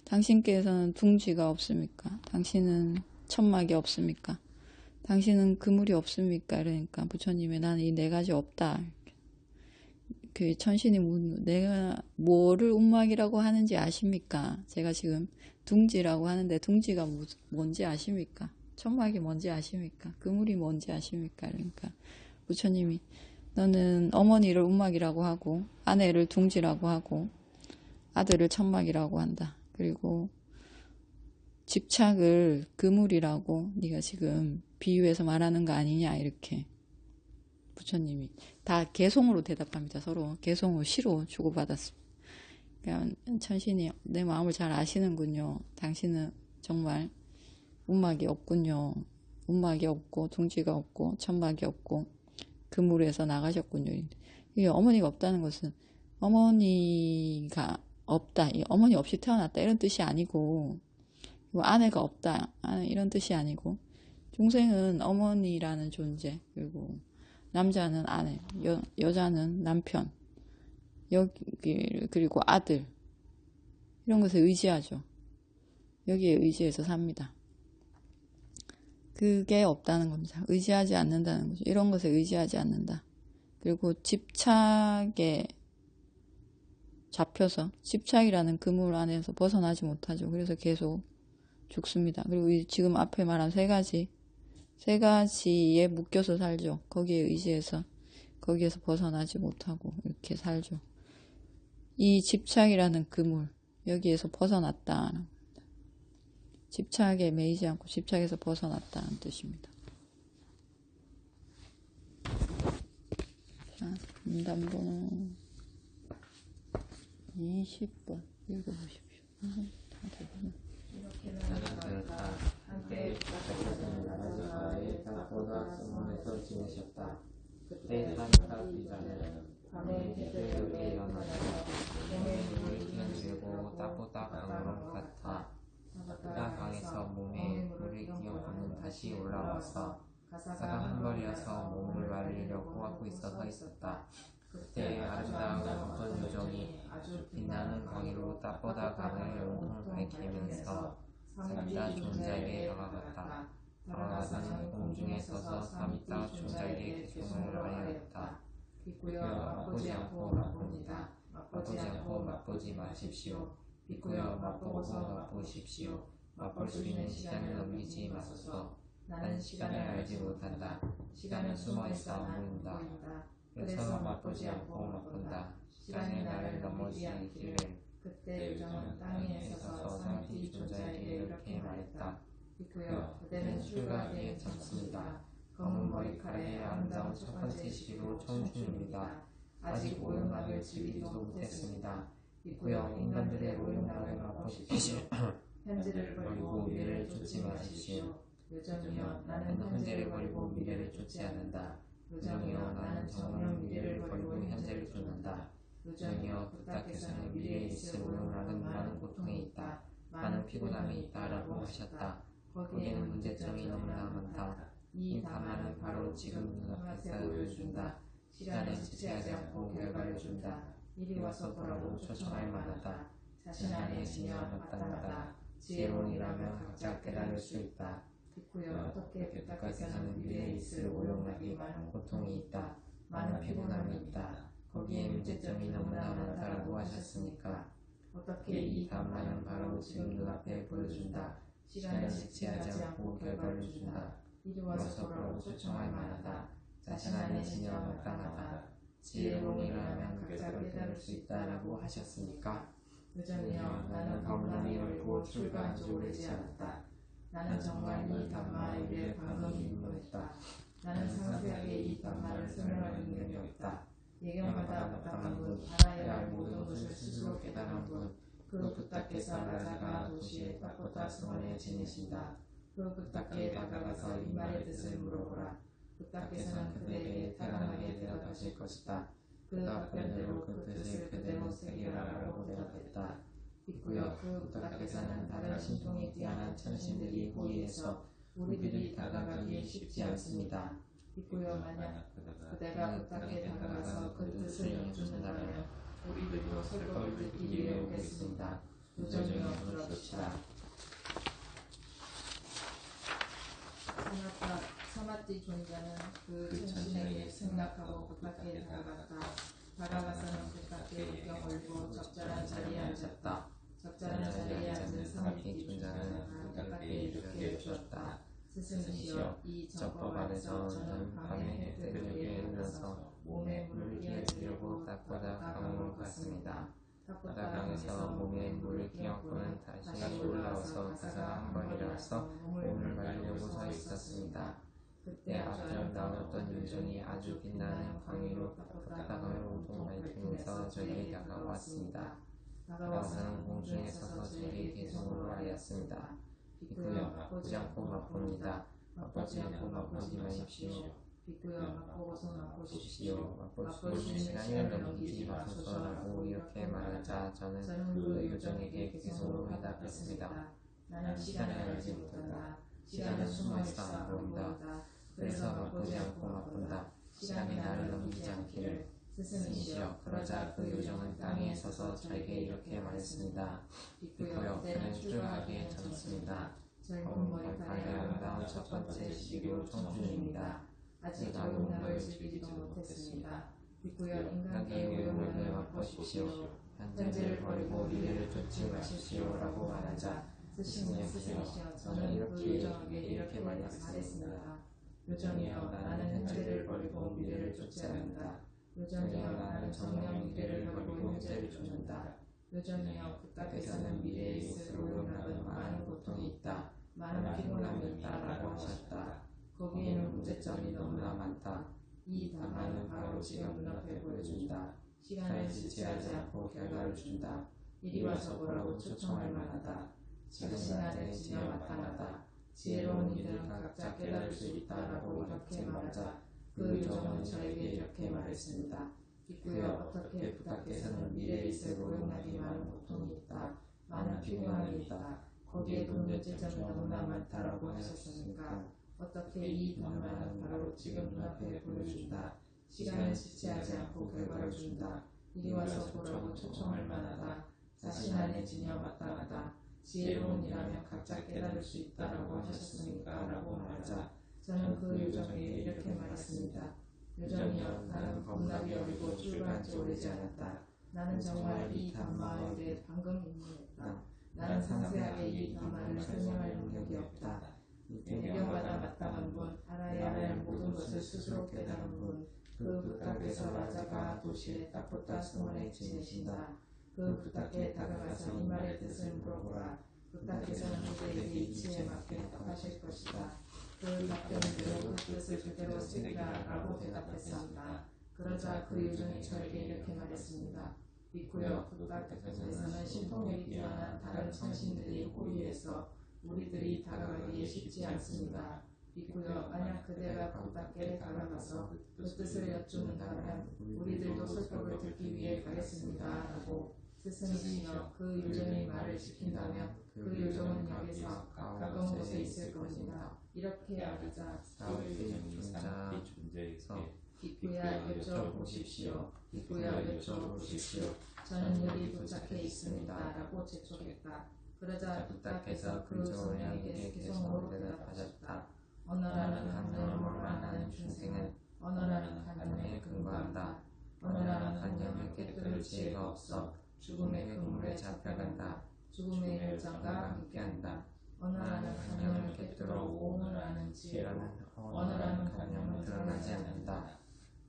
당신께서는 둥지가 없습니까? 당신은 천막이 없습니까? 당신은 그물이 없습니까? 그러니까 부처님이 나는 이 네 가지 없다. 그 천신이 내가 뭐를 운막이라고 하는지 아십니까? 제가 지금 둥지라고 하는데 둥지가 뭔지 아십니까? 천막이 뭔지 아십니까? 그물이 뭔지 아십니까? 그러니까 부처님이 너는 어머니를 운막이라고 하고 아내를 둥지라고 하고 아들을 천막이라고 한다. 그리고 집착을 그물이라고 네가 지금 비유해서 말하는 거 아니냐 이렇게 부처님이 다 개송으로 대답합니다. 서로 개송으로 시로 주고받았습니다. 그러니까 천신이 내 마음을 잘 아시는군요. 당신은 정말 운막이 없군요. 운막이 없고 둥지가 없고 천막이 없고 그물에서 나가셨군요. 이게 어머니가 없다는 것은 어머니가 없다. 어머니 없이 태어났다 이런 뜻이 아니고 아내가 없다 이런 뜻이 아니고 중생은 어머니라는 존재 그리고 남자는 아내, 여자는 남편, 그리고 아들 이런 것에 의지하죠. 여기에 의지해서 삽니다. 그게 없다는 겁니다. 의지하지 않는다는 거죠. 이런 것에 의지하지 않는다. 그리고 집착에 잡혀서 집착이라는 그물 안에서 벗어나지 못하죠. 그래서 계속 죽습니다. 그리고 지금 앞에 말한 세 가지에 묶여서 살죠. 거기에 의지해서 거기에서 벗어나지 못하고 이렇게 살죠. 이 집착이라는 그물 여기에서 벗어났다. 집착에 매이지 않고 집착에서 벗어났다는 뜻입니다. 문단번호 20번 읽어보십시오. 다 되구나. 나는 들었다. 한때 부탁해서는 나라지가에 땅보다 성문에서 지내셨다. 그때 사니까 비자는 밤에 새벽에 일어나서 몸에 물을 끼얹고 땅보다 강으로 갔다. 그가 강에서 몸에 물을 끼얹고는 다시 올라와서 가사가 한벌이어서 몸을 말리려고 하고 서 있었다. 그때 아름다운 어떤 요정이 아주 빛나는 광희로 땅보다 강을 온통 밝히면서 사미다 존자에게 다가갔다. 다가가서는 공중에 서서 사미다 존자에게 개송을 하였다. 비꾸여 맛보지 않고 맛봅니다. 맛보지 않고 맛보지 마십시오. 비꾸여 맛보고서 맛보십시오. 맛볼 수 있는 시간을 넘기지 마소서. 나는 시간을 알지 못한다. 시간은 숨어있어 안 보인다. 그래서 맛보지 않고 맛본다. 시간이 나를 넘어지지 않기를. 그때 요정은 땅에 서서 사미티 존자에게 이렇게 말했다. 비꾸여 그대는 출가하기에 젊습니다. 검은 머리카락에 아름다운 첫 번째 시기로 청춘입니다. 아직 오용락을 즐기지도 못했습니다. 비꾸여 인간들의 오용락을 맛보십시오. 현재를 버리고 미래를 쫓지 마십시오. 요정이여 나는 현재를 버리고 미래를 쫓지 않는다. 요정이여 나는 정녕 미래를 버리고 현재를 쫓는다. 요정이여 부탁께서는 미래에 있을 오용락은 많은 고통이 있다. 많은 피곤함이 있다라고 하셨다. 거기에는 문제점이 너무나 많다. 이 다만은 바로 지금 눈앞에서 보여준다. 시간에 지체하지 않고 결과를 준다. 이리 와서 보라고 초청할 만하다. 자신 안에 지녀 마땅하다. 지혜로운이라면 각자 깨달을 수 있다. 비꾸여 어떻게 부탁께서는 미래에 있을 오용락이 많은 고통이 있다. 많은 피곤함이 있다. 거기에 문제점이 너무나 많다라고 하셨으니까 어떻게 이 다만은 바로 지금 눈앞에 보여준다. 시간에 지체하지 않고 결과를 준다. 이리 와서 보라고 초청할 만하다. 자신 안에 지녀 마땅하다. 지혜로운이라면 각자 깨달을 수 있다라고 하셨으니까 요정이여 나는 가문함이 열고 출가한 지 오래지 않았다. 나는 정말 이 담마의 일에 방금 입문했다. 나는 상세하게 이 담마를 설명할 능력이 없다. 예경마다 마땅한 분, 알아야 할 모든 것을 스스로 깨달은 분, 그 부탁께서 라자가 도시의 땅보다 성원에 지내신다. 그 부탁께 다가가서 이 말의 뜻을 물어보라. 부탁께서는 그대에게 태어나게 대답하실 것이다. 그 답변대로 그 뜻을 그대로 새기라라고 대답했다. 비꾸여 그 부탁께서는 다른 신통이 뛰어난 천신들이 호위해서 우리들이 다가가기 쉽지 않습니다. 비꾸여 만약 그대가 부탁에 다가가서 그 뜻을 이어준다면 우리들도 설법을 듣기 위해 오겠습니다. 요정이여 부럽시다. 사마티 존자는 그 천신에게 승낙하고 부탁에 다가갔다. 다가가서는 부탁에 의경 올리고 적절한 자리에 앉았다. 적절한 자리에 앉은 사마티 존자는 부탁에 이렇게 여쭈었다. 스승이시여, 이 정법 안에서 저는 밤에 해뜰녘에 일어나서 몸에 물을 끼얹으려고 땅보다 강으로 갔습니다. 땅보다 강에서 몸에 물을 끼얹고는 다시 올라와서 가사가 한 번이라서 몸을 말리려고 서 있었습니다. 그때 아주 아름다운 어떤 요정이 아주 빛나는 광희로 땅보다 강을 온통 밝히면서 저에게 다가왔습니다. 다가와서는 공중에 서서 저에게 개송으로 하였습니다. 비꾸여 맛보지 않고 맛봅니다. 맛보지 않고 맛보지 마십시오. 비꾸여 맛보고서 맛보십시오. 맛볼 수 있는 시간을 넘기지 마소서라고 이렇게 말하자 저는 그 요정에게 개송으로 대답했습니다. 나는 시간을 알지 못한다. 시간은 숨어있어 안 보인다. 그래서 맛보지 않고 맛본다. 시간이 나를 넘기지 않기를. 스승이시여, 그러자 그 요정은 땅에 서서 저에게 이렇게 말했습니다. 비꾸여 그대는 출가하기에 젊습니다. 검은 머리카락에 아름다운 첫 번째 시기로 청춘입니다. 아직 오용락을 즐기지도 못했습니다. 비꾸여 인간의 오용락을 맛보십시오. 현재를 버리고 미래를 쫓지 마십시오라고 말하자 스승이시여, 저는 이렇게 요정에게 이렇게 말했습니다. 요정이여, 나는 현재를 버리고 미래를 쫓지 않는다. 요정이여, 나는 정녕 미래를 버리고 현재를 쫓는다. 요정이여, 부탁께서는 미래에 있을 오용락은 많은 고통이 있다. 많은 피곤함이 있다라고 하셨다. 거기에는 문제점이 너무나 많다. 이 담화는 바로 지금 눈앞에 보여준다. 시간을 지체하지 않고 결과를 준다. 이리 와서 보라고 초청할 만하다. 자신 안에 지녀 마땅하다. 지혜로운 이들은 각자 깨달을 수 있다라고 이렇게 말하자 그 요정은 저에게 이렇게 말했습니다. 빅구여, 어떻게 부탁께서는 미래에 있을 고용나기 많은 고통이 있다. 많은 피곤함이 있다. 거기에 문제점이 너무나 많다라고 하셨으니까 어떻게 이 담화는 바로 지금 눈앞에 보여준다. 시간을 지체하지 않고 결과를 준다. 이리 와서 보라고 초청할 만하다. 자신 안에 지녀 마땅하다. 지혜로운 이라면 각자 깨달을 수 있다라고 하셨으니까 라고 말하자 저는 그 요정에게 이렇게 말했습니다. 요정이여, 나는 겁나게 어리고 출가한 지 오래지 않았다. 나는 정말 이 담화에 대해 방금 입문했다. 나는 상세하게 이 담화를 설명할 능력이 없다. 배경받아 마땅한 분, 알아야 할 모든 것을 스스로 깨달은 분, 그 부탁께서 라자가 도시의 따포타 성원에 지내신다. 그 부탁에 다가가서 이 말의 뜻을 물어보라. 부탁께서는 그대에게 이치에 맞게 답하실 것이다. 그 답변대로 그 뜻을 그대로 쓰리라라고 대답했습니다. 그러자 그 요정이 저에게 이렇게 말했습니다. 빅구여, 부탁께서는 신통력이 뛰어난 다른 천신들이 호위해서 우리들이 다가가기 쉽지 않습니다. 빅구여, 만약 그대가 부탁께 다가가서 그 뜻을 여쭙는다면 우리들도 설법을 듣기 위해 가겠습니다. 라고 스승이시여, 그 요정이 말을 지킨다면 그 요정은 여기서 가까운 곳에 있을 겁니다. 이렇게 말하자 사회적인 사람의 존재에게 빅구야, 여쭤보십시오. 빅구야, 여쭤보십시오. 저는 여기 도착해 있습니다. 라고 재촉했다. 그러자 부탁께서 그 소녀에게 계속으로 대답하셨다. 언어라는 관념을 만나는 중생은 언어라는 관념에 근거한다. 언어라는 관념을 깨뜨릴 지혜가 없어 죽음의 그물에 잡혀간다. 죽음의 열정과 함께한다. 언어라는 관념을 깨뜨려 오너라는 지혜로 언어라는 관념은 드러나지 않는다.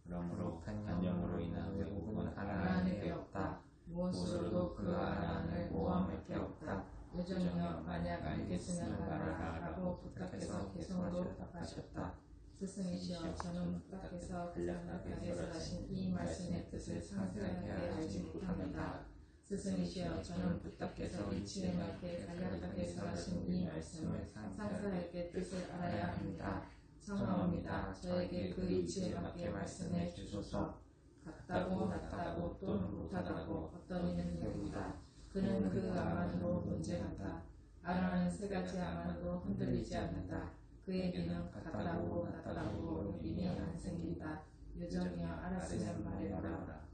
그러므로 관념으로 인한 왜곡은 알아낼 게 없다. 무엇으로도 그 알아낼 모함할 게 없다. 요정이여, 만약 알겠으면 말하라 라고 부탁해서 계속으로 답하셨다. 스승이시여, 저는 부탁해서 간략하게 하신 이 말씀의 뜻을 상세하게 알지 못합니다. 스승이시여, 저는 부탁께서 이치에 맞게 간략하게 하신 이 말씀을 상세하게 뜻을 알아야 합니다. 청하옵니다. 저에게 그 이치에 맞게 말씀해 주소서. 같다고 같다고 또는 못하다고 어떤 이는 여기다. 그는 그 암만으로 논쟁한다. 알아는 세 가지 암만으로 흔들리지 않는다. 그의 귀는 같다고 같다고 여김이 안 생긴다. 요정이여, 알았으면 말해보라.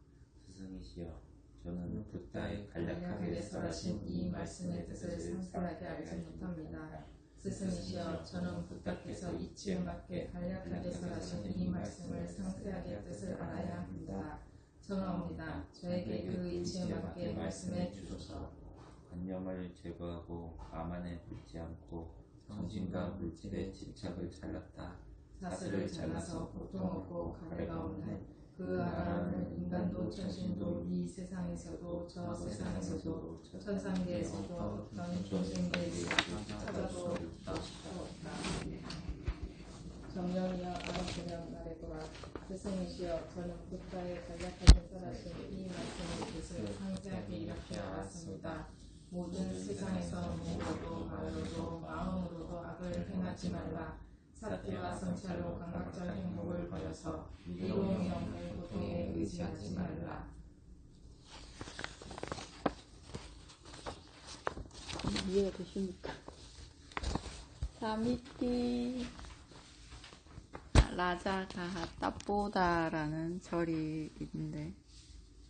스승이시여, 저는 부탁에 간략하게 설하신 이 말씀의 뜻을 상세하게 알지 못합니다. 스승이시여, 저는 부탁께서 이치에 맞게 간략하게 설하신 이 말씀을 상세하게 뜻을 알아야 합니다. 청하옵니다. 저에게 그 이치에 맞게 말씀해 주소서. 관념을 제거하고 암안에 붙지 않고 정신과 물질의 집착을 잘랐다. 사슬을 잘라서 고통 없고 가래가 없는 그 아라는 인간도 천신도 이 세상에서도 저 세상에서도 천상계에서도 어떤 중생계에서도 찾아도 없다. 정령이여, 알았으면 말해보라. 스승이시여, 저는 부탁에 간략하게 설하신 이 말씀의 뜻을 상세하게 이렇게 알았습니다. 모든 세상에서 몸으로도 말로도 마음으로도 악을 행하지 말라. 사태와 성찰로 감각적 행복을 버려서 이로움이 없는 고통에 의지하지 말라. 이해가 되십니까? 사미띠 라자가 따보다라는 절이 있는데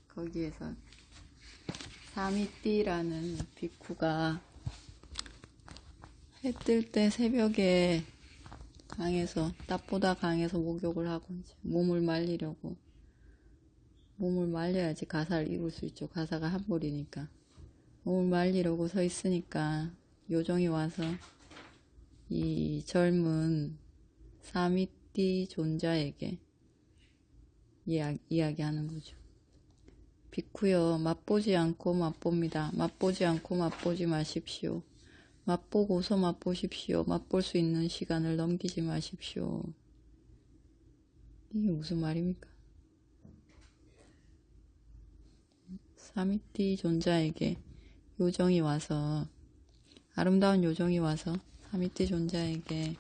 거기에서 사미띠라는 비쿠가 해 뜰 때 새벽에 강에서 따보다 강에서 목욕을 하고 이제 몸을 말려야지 가사를 이룰 수 있죠. 가사가 한 볼이니까 몸을 말리려고 서 있으니까 요정이 와서 이 젊은 사미띠 존자에게 이야기하는 거죠. 비쿠여, 맛보지 않고 맛봅니다. 맛보지 않고 맛보지 마십시오. 맛보고서 맛보십시오. 맛볼 수 있는 시간을 넘기지 마십시오. 이게 무슨 말입니까? 사미띠 존자에게 요정이 와서, 아름다운 요정이 와서 사미띠 존자에게,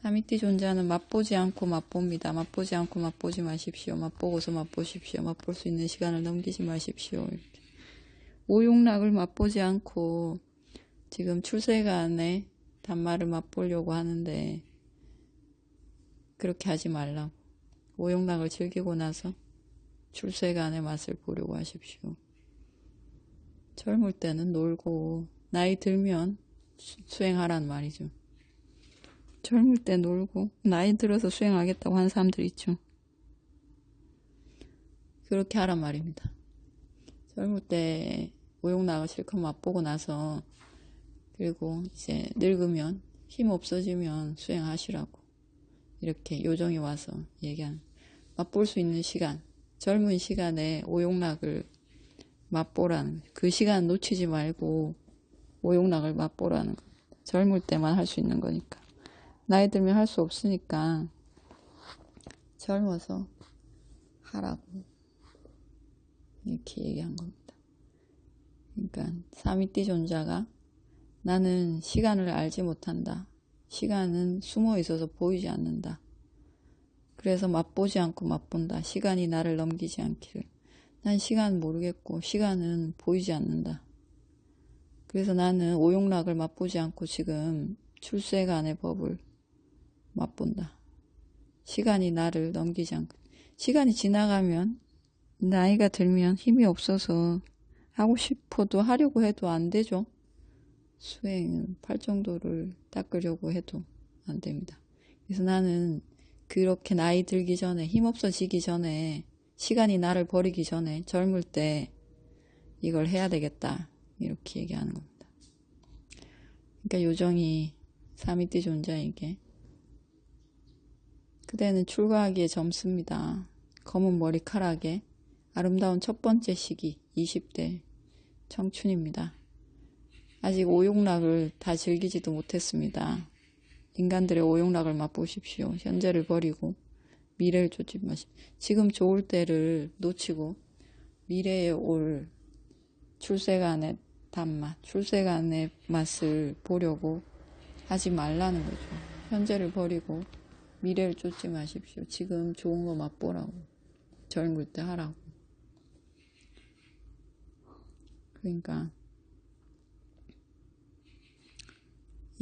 사미띠 존자는 맛보지 않고 맛봅니다. 맛보지 않고 맛보지 마십시오. 맛보고서 맛보십시오. 맛볼 수 있는 시간을 넘기지 마십시오. 이렇게. 오용락을 맛보지 않고 지금 출세간에 단말을 맛보려고 하는데 그렇게 하지 말라고. 오용락을 즐기고 나서 출세간의 맛을 보려고 하십시오. 젊을 때는 놀고 나이 들면 수행하란 말이죠. 젊을 때 놀고 나이 들어서 수행하겠다고 하는 사람들 있죠. 그렇게 하란 말입니다. 젊을 때 오용락을 실컷 맛보고 나서 그리고 이제 늙으면 힘 없어지면 수행하시라고 이렇게 요정이 와서 얘기하는, 맛볼 수 있는 시간, 젊은 시간에 오용락을 맛보라는, 그 시간 놓치지 말고 오용락을 맛보라는 겁니다. 젊을 때만 할 수 있는 거니까. 나이 들면 할 수 없으니까 젊어서 하라고 이렇게 얘기한 겁니다. 그러니까 사미띠 존자가 나는 시간을 알지 못한다. 시간은 숨어 있어서 보이지 않는다. 그래서 맛보지 않고 맛본다. 시간이 나를 넘기지 않기를. 난 시간 모르겠고 시간은 보이지 않는다. 그래서 나는 오용락을 맛보지 않고 지금 출세간의 법을 맛본다. 시간이 나를 넘기지 않고. 시간이 지나가면 나이가 들면 힘이 없어서 하고 싶어도 하려고 해도 안 되죠. 수행 팔정도를 닦으려고 해도 안 됩니다. 그래서 나는 그렇게 나이 들기 전에, 힘 없어지기 전에, 시간이 나를 버리기 전에 젊을 때 이걸 해야 되겠다. 이렇게 얘기하는 겁니다. 그러니까 요정이 사미띠 존자에게, 그대는 출가하기에 젊습니다. 검은 머리카락에 아름다운 첫 번째 시기 20대 청춘입니다. 아직 오용락을 다 즐기지도 못했습니다. 인간들의 오용락을 맛보십시오. 현재를 버리고 미래를 쫓지 마십시오. 지금 좋을 때를 놓치고 미래에 올 출세간의 단맛, 출세간의 맛을 보려고 하지 말라는 거죠. 현재를 버리고 미래를 쫓지 마십시오. 지금 좋은 거 맛보라고. 젊을 때 하라고. 그러니까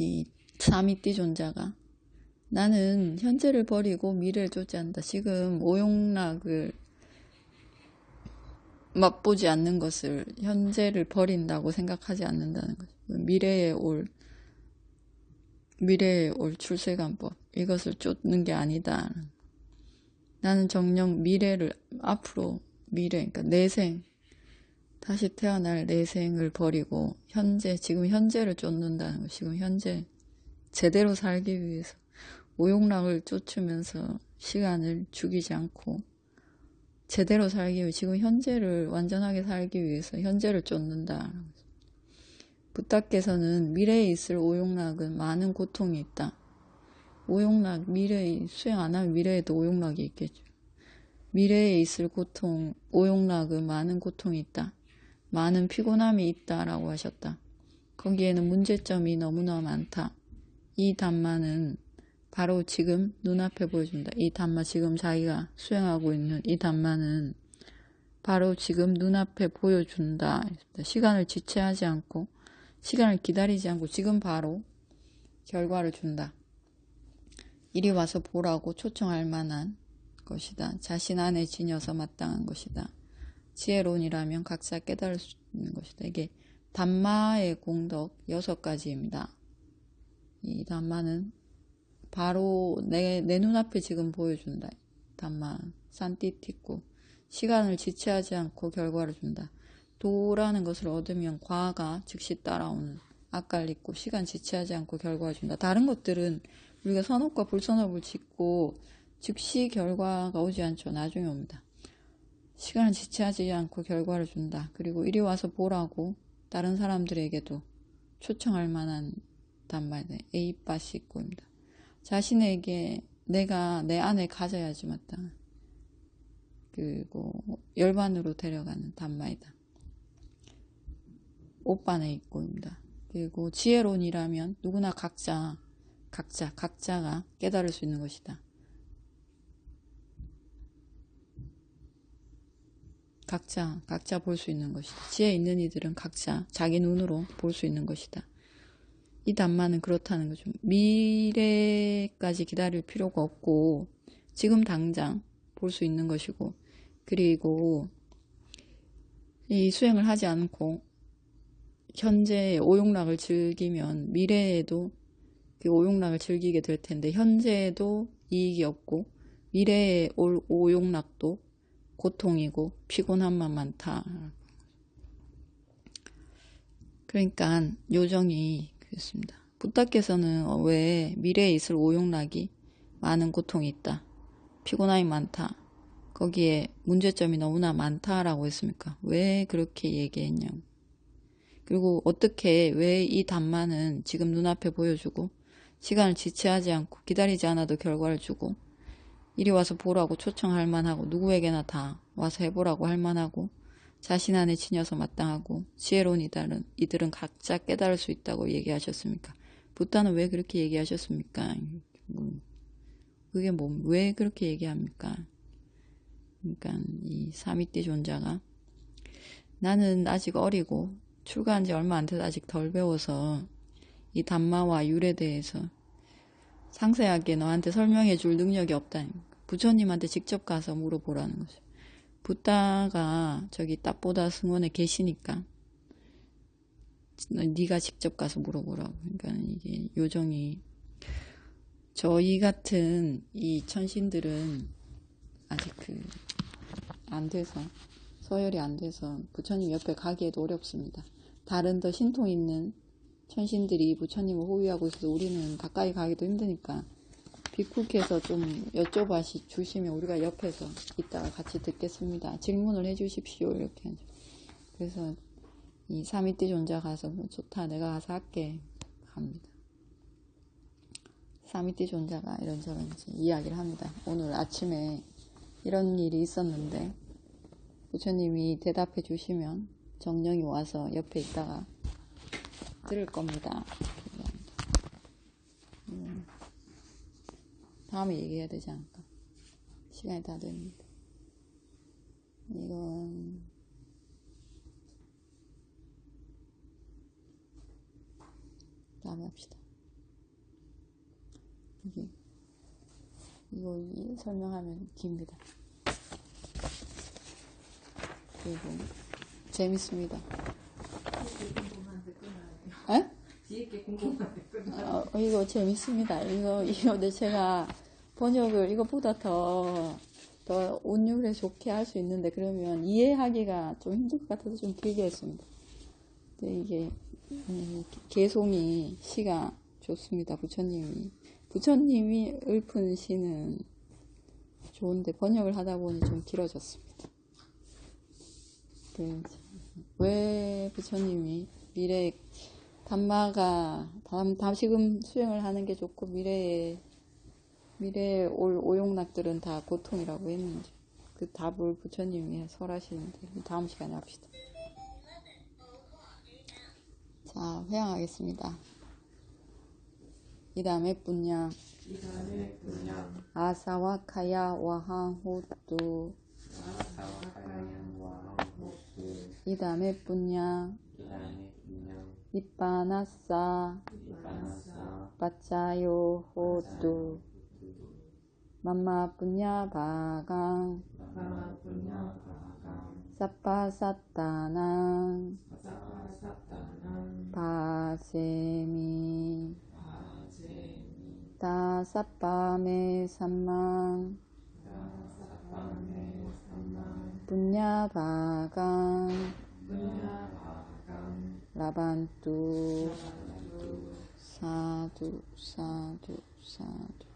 이 사미띠 존자가 나는 현재를 버리고 미래를 쫓지 않는다. 지금 오용락을 맛보지 않는 것을 현재를 버린다고 생각하지 않는다는 거죠. 미래에 올 출세간법, 이것을 쫓는 게 아니다. 나는 정녕 미래를, 앞으로 미래, 그러니까 내생, 다시 태어날 내생을 버리고 지금 현재를 쫓는다는 거. 지금 현재 제대로 살기 위해서 오용락을 쫓으면서 시간을 죽이지 않고 제대로 살기 위해, 지금 현재를 완전하게 살기 위해서 현재를 쫓는다. 부탁께서는 미래에 있을 오용락은 많은 고통이 있다. 오용락, 미래에 수행 안 하면 미래에도 오용락이 있겠죠. 미래에 있을 고통, 오용락은 많은 고통이 있다. 많은 피곤함이 있다라고 하셨다. 거기에는 문제점이 너무나 많다. 이 담마는 바로 지금 눈앞에 보여준다. 이 담마, 지금 자기가 수행하고 있는 이 담마는 바로 지금 눈앞에 보여준다. 시간을 지체하지 않고, 시간을 기다리지 않고 지금 바로 결과를 준다. 이리 와서 보라고 초청할 만한 것이다. 자신 안에 지녀서 마땅한 것이다. 지혜론이라면 각자 깨달을 수 있는 것이다. 이게 담마의 공덕 6가지입니다. 이 담마는 바로 내 눈앞에 지금 보여준다. 담마, 산띠티꾸. 시간을 지체하지 않고 결과를 준다. 도라는 것을 얻으면 과가 즉시 따라오는 악갈리고, 시간 지체하지 않고 결과를 준다. 다른 것들은 우리가 선업과 불선업을 짓고 즉시 결과가 오지 않죠. 나중에 옵니다. 시간을 지체하지 않고 결과를 준다. 그리고 이리 와서 보라고 다른 사람들에게도 초청할 만한 단말의 에이빠시꾸입니다. 자신에게 내가 내 안에 가져야지 마땅한 그리고 열반으로 데려가는 단마이다. 오반에 있고입니다. 그리고 지혜론이라면 누구나 각자가 깨달을 수 있는 것이다. 각자 볼 수 있는 것이다. 지혜 있는 이들은 각자 자기 눈으로 볼 수 있는 것이다. 이 단마는 그렇다는 거죠. 미래까지 기다릴 필요가 없고 지금 당장 볼 수 있는 것이고, 그리고 이 수행을 하지 않고 현재의 오용락을 즐기면 미래에도 그 오용락을 즐기게 될 텐데, 현재에도 이익이 없고 미래의 오용락도 고통이고 피곤함만 많다. 그러니까 요정이 그렇습니다. 부다께서는 왜 미래에 있을 오용락이 많은 고통이 있다, 피곤함이 많다, 거기에 문제점이 너무나 많다라고 했습니까? 왜 그렇게 얘기했냐고. 그리고 어떻게 왜 이 단마는 지금 눈앞에 보여주고 시간을 지체하지 않고 기다리지 않아도 결과를 주고 이리 와서 보라고 초청할 만하고 누구에게나 다 와서 해보라고 할 만하고 자신 안에 지녀서 마땅하고 지혜로운 이들은 각자 깨달을 수 있다고 얘기하셨습니까? 부다는 왜 그렇게 얘기하셨습니까? 그게 왜 그렇게 얘기합니까? 그러니까 이 사미띠 존자가 나는 아직 어리고 출가한 지 얼마 안 돼서 아직 덜 배워서 이 단마와 율에 대해서 상세하게 너한테 설명해 줄 능력이 없다니까. 부처님한테 직접 가서 물어보라는 거죠. 부다가 저기 딱보다 승원에 계시니까 네가 직접 가서 물어보라고. 그러니까 이게 요정이, 저희 같은 이 천신들은 아직 안 돼서, 서열이 안 돼서 부처님 옆에 가기에도 어렵습니다. 다른 더 신통 있는 천신들이 부처님을 호위하고 있어서 우리는 가까이 가기도 힘드니까 비쿠께서 좀 여쭤봐 주시면 우리가 옆에서 이따가 같이 듣겠습니다. 질문을 해 주십시오. 이렇게 하죠. 그래서 이 사미띠 존자 가서 좋다, 내가 가서 할게 합니다. 사미띠 존자가 이런저런 이야기를 합니다. 오늘 아침에 이런 일이 있었는데 부처님이 대답해 주시면 정령이 와서 옆에 있다가 들을 겁니다. 다음에 얘기해야 되지 않을까? 시간이 다 됩니다. 이건 다음에 합시다. 이거 설명하면 깁니다. 그리고 재밌습니다. 에? 뒤에 게 궁금한데 끝나요. 이거 재밌습니다. 이거 제가 번역을 이것보다 더 온유하게 좋게 할 수 있는데, 그러면 이해하기가 좀 힘들 것 같아서 좀 길게 했습니다. 근데 이게 개송이 시가 좋습니다. 부처님이 읊은 시는 좋은데 번역을 하다 보니 좀 길어졌습니다. 왜 부처님이 미래 단마가 다시금 수행을 하는 게 좋고 미래에 올 오용락들은 다 고통이라고 했는지, 그 답을 부처님이 설하시는데 다음 시간에 합시다. 자, 회양하겠습니다. 이다음에 분야 아사와카야 와항호뚜. 이다음에 분야 이빠나싸 빠짜요 호뚜. 맘마 분야 바강 사빠사따낭 바세미 다사빠메 삼망 분야 바강 라반뚜. 사두 사두 사두.